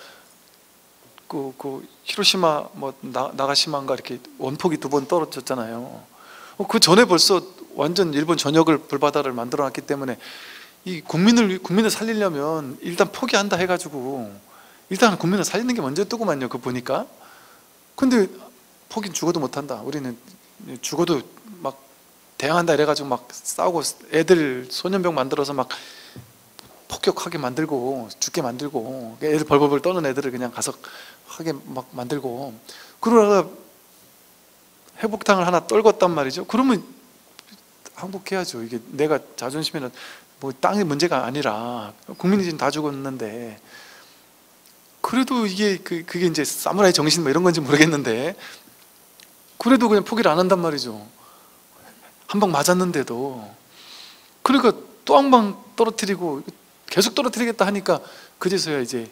그 히로시마 나가시마인가 이렇게 원폭이 2번 떨어졌잖아요. 그 전에 벌써 완전 일본 전역을 불바다를 만들어 놨기 때문에 이 국민을 살리려면 일단 포기한다 해가지고 일단 국민을 살리는 게 먼저였더구만요. 그 보니까. 근데 포기 죽어도 못한다. 우리는 죽어도 막 대항한다 이래가지고 막 싸우고 애들 소년병 만들어서 막 폭격하게 만들고 죽게 만들고 애들 벌벌벌 떠는 애들을 그냥 가서 하게 막 만들고 그러다가 회복탕을 하나 떨궜단 말이죠. 그러면 항복해야죠. 이게 내가 자존심에는 뭐 땅의 문제가 아니라 국민이 지금 다 죽었는데 그래도 이게 그게 이제 사무라이 정신 뭐 이런 건지 모르겠는데 그래도 그냥 포기를 안 한단 말이죠. 한 방 맞았는데도. 그러니까 또 한 방 떨어뜨리고 계속 떨어뜨리겠다 하니까 그제서야 이제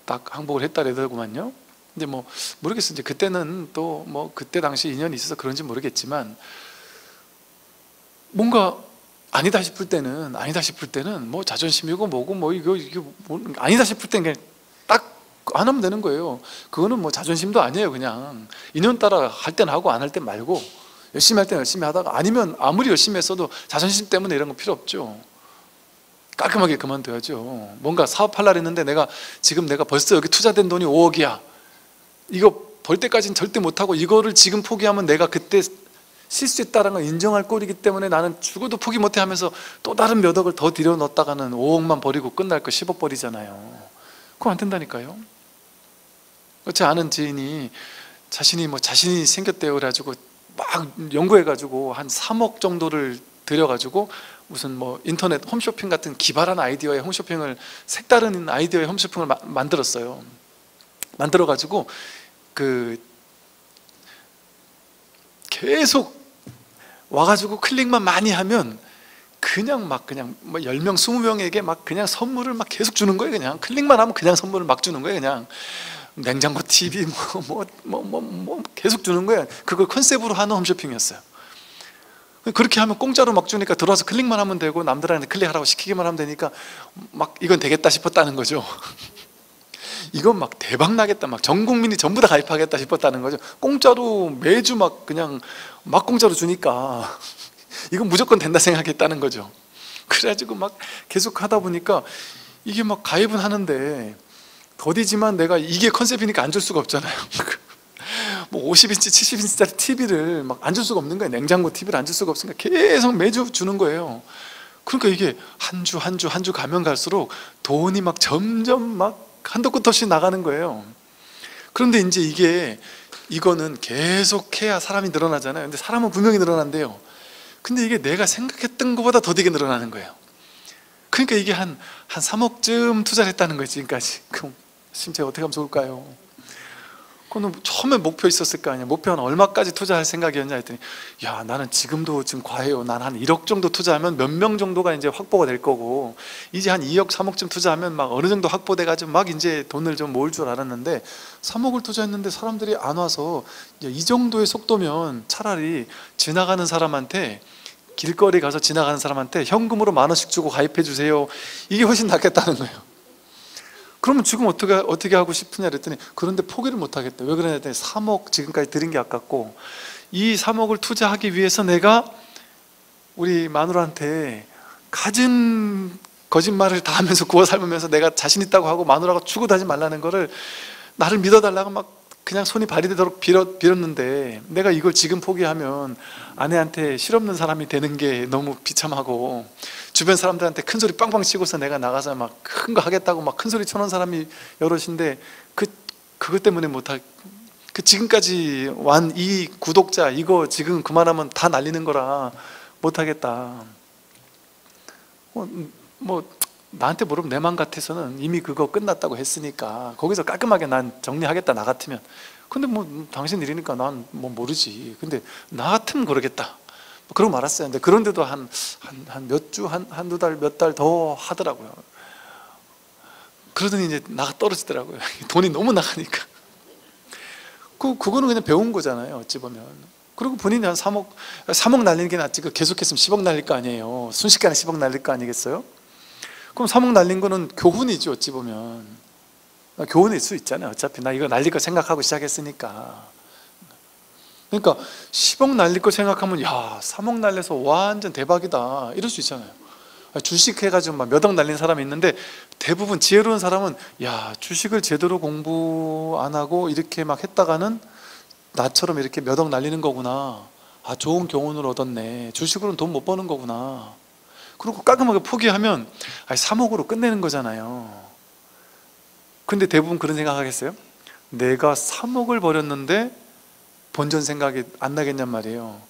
딱 항복을 했다 그러더구만요. 근데 뭐 모르겠어요. 이제 그때는 또 뭐 그때 당시 인연이 있어서 그런지 모르겠지만 뭔가 아니다 싶을 때는 뭐 자존심이고 뭐고 뭐 이게 뭐 아니다 싶을 때는 그냥 딱 안 하면 되는 거예요. 그거는 뭐 자존심도 아니에요. 그냥 인연 따라 할 때는 하고 안 할 때 말고 열심히 할 때는 열심히 하다가 아니면 아무리 열심히 했어도 자존심 때문에 이런 거 필요 없죠. 깔끔하게 그만둬야죠. 뭔가 사업하려고 했는데 지금 내가 벌써 여기 투자된 돈이 5억이야. 이거 벌 때까지는 절대 못하고 이거를 지금 포기하면 내가 그때 실수했다는 걸 인정할 꼴이기 때문에 나는 죽어도 포기 못해 하면서 또 다른 몇 억을 더 들여 넣었다가는 5억만 버리고 끝날 거 10억 버리잖아요. 그거 안 된다니까요. 제 아는 지인이 자신이 생겼대요. 그래가지고 막 연구해가지고 한 3억 정도를 들여가지고 무슨 뭐 인터넷 홈쇼핑 같은 기발한 아이디어의 홈쇼핑을 색다른 아이디어의 홈쇼핑을 만들었어요. 만들어가지고 계속 와가지고 클릭만 많이 하면 그냥 뭐 10명 20명에게 막 그냥 선물을 막 계속 주는 거예요. 그냥 클릭만 하면 그냥 선물을 막 주는 거예요. 그냥 냉장고, TV 뭐 계속 주는 거예요. 그걸 컨셉으로 하는 홈쇼핑이었어요. 그렇게 하면 공짜로 막 주니까 들어와서 클릭만 하면 되고 남들한테 클릭하라고 시키기만 하면 되니까 막 이건 되겠다 싶었다는 거죠. 이건 막 대박 나겠다, 막 전 국민이 전부 다 가입하겠다 싶었다는 거죠. 공짜로 매주 막 그냥 막 공짜로 주니까 이건 무조건 된다 생각했다는 거죠. 그래가지고 막 계속 하다 보니까 이게 막 가입은 하는데 더디지만 내가 이게 컨셉이니까 안 줄 수가 없잖아요. 뭐 50인치, 70인치짜리 TV를 막 안 줄 수가 없는 거예요. 냉장고 TV를 안 줄 수가 없으니까 계속 매주 주는 거예요. 그러니까 이게 한 주 가면 갈수록 돈이 막 점점 막 한도 끝 없이 나가는 거예요. 그런데 이제 이거는 계속 해야 사람이 늘어나잖아요. 근데 사람은 분명히 늘어난대요. 근데 이게 내가 생각했던 것보다 더디게 늘어나는 거예요. 그러니까 이게 한 3억쯤 투자를 했다는 거예요. 지금까지. 그럼 진짜 어떻게 하면 좋을까요? 그거는 처음에 목표 있었을 거 아니에요. 목표는 얼마까지 투자할 생각이었냐 했더니 야, 나는 지금 과해요. 난 한 1억 정도 투자하면 몇 명 정도가 이제 확보가 될 거고 이제 한 2억 3억쯤 투자하면 막 어느 정도 확보돼 가지고 막 이제 돈을 좀 모을 줄 알았는데 3억을 투자했는데 사람들이 안 와서 이 정도의 속도면 차라리 지나가는 사람한테 길거리 가서 지나가는 사람한테 현금으로 10,000원씩 주고 가입해 주세요. 이게 훨씬 낫겠다는 거예요. 그러면 지금 어떻게 하고 싶으냐 그랬더니 그런데 포기를 못 하겠다. 왜 그러냐 했더니 3억 지금까지 들인 게 아깝고 이 3억을 투자하기 위해서 내가 우리 마누라한테 갖은 거짓말을 다 하면서 구워 삶으면서 내가 자신 있다고 하고 마누라가 죽어도 하지 말라는 거를 나를 믿어달라고 막 그냥 손이 발이 되도록 빌었는데 내가 이걸 지금 포기하면 아내한테 실없는 사람이 되는 게 너무 비참하고 주변 사람들한테 큰 소리 빵빵 치고서 내가 나가서 막 큰 거 하겠다고 막 큰 소리 쳐놓은 사람이 여럿인데 그것 때문에 지금까지 완 이 구독자 이거 지금 그만하면 다 날리는 거라 못하겠다. 나한테 물으면 내 맘 같아서는 이미 그거 끝났다고 했으니까 거기서 깔끔하게 난 정리하겠다 나 같으면. 근데 뭐 당신 일이니까 난 뭐 모르지. 근데 나 같으면 그러겠다 그러고 말았어요. 근데 그런데도 한 몇 주, 한두 달, 몇 달 더 하더라고요. 그러더니 이제 나가 떨어지더라고요. 돈이 너무 나가니까. 그거는 그냥 배운 거잖아요. 어찌 보면. 그리고 본인이 한 3억 날리는 게 낫지. 계속했으면 10억 날릴 거 아니에요. 순식간에 10억 날릴 거 아니겠어요? 그럼 3억 날린 거는 교훈이죠. 어찌 보면 교훈일 수 있잖아요. 어차피 나 이거 날릴 거 생각하고 시작했으니까. 그러니까 10억 날릴 거 생각하면 야 3억 날려서 완전 대박이다 이럴 수 있잖아요. 주식 해가지고 막 몇 억 날린 사람이 있는데, 대부분 지혜로운 사람은 야 주식을 제대로 공부 안 하고 이렇게 막 했다가는 나처럼 이렇게 몇 억 날리는 거구나, 아 좋은 교훈을 얻었네, 주식으로는 돈 못 버는 거구나, 그리고 깔끔하게 포기하면 3억으로 끝내는 거잖아요. 근데 대부분 그런 생각 하겠어요? 내가 3억을 버렸는데 본전 생각이 안 나겠냔 말이에요.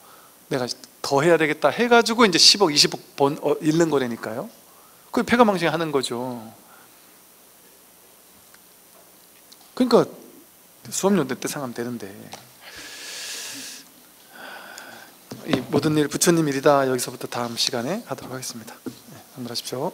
내가 더 해야 되겠다 해가지고 이제 10억 20억 잃는 거라니까요. 그게 패가망신하는 거죠. 그러니까 수업료 때 생각하면 되는데, 이 모든 일 부처님 일이다 여기서부터 다음 시간에 하도록 하겠습니다. 네, 안녕하십시오.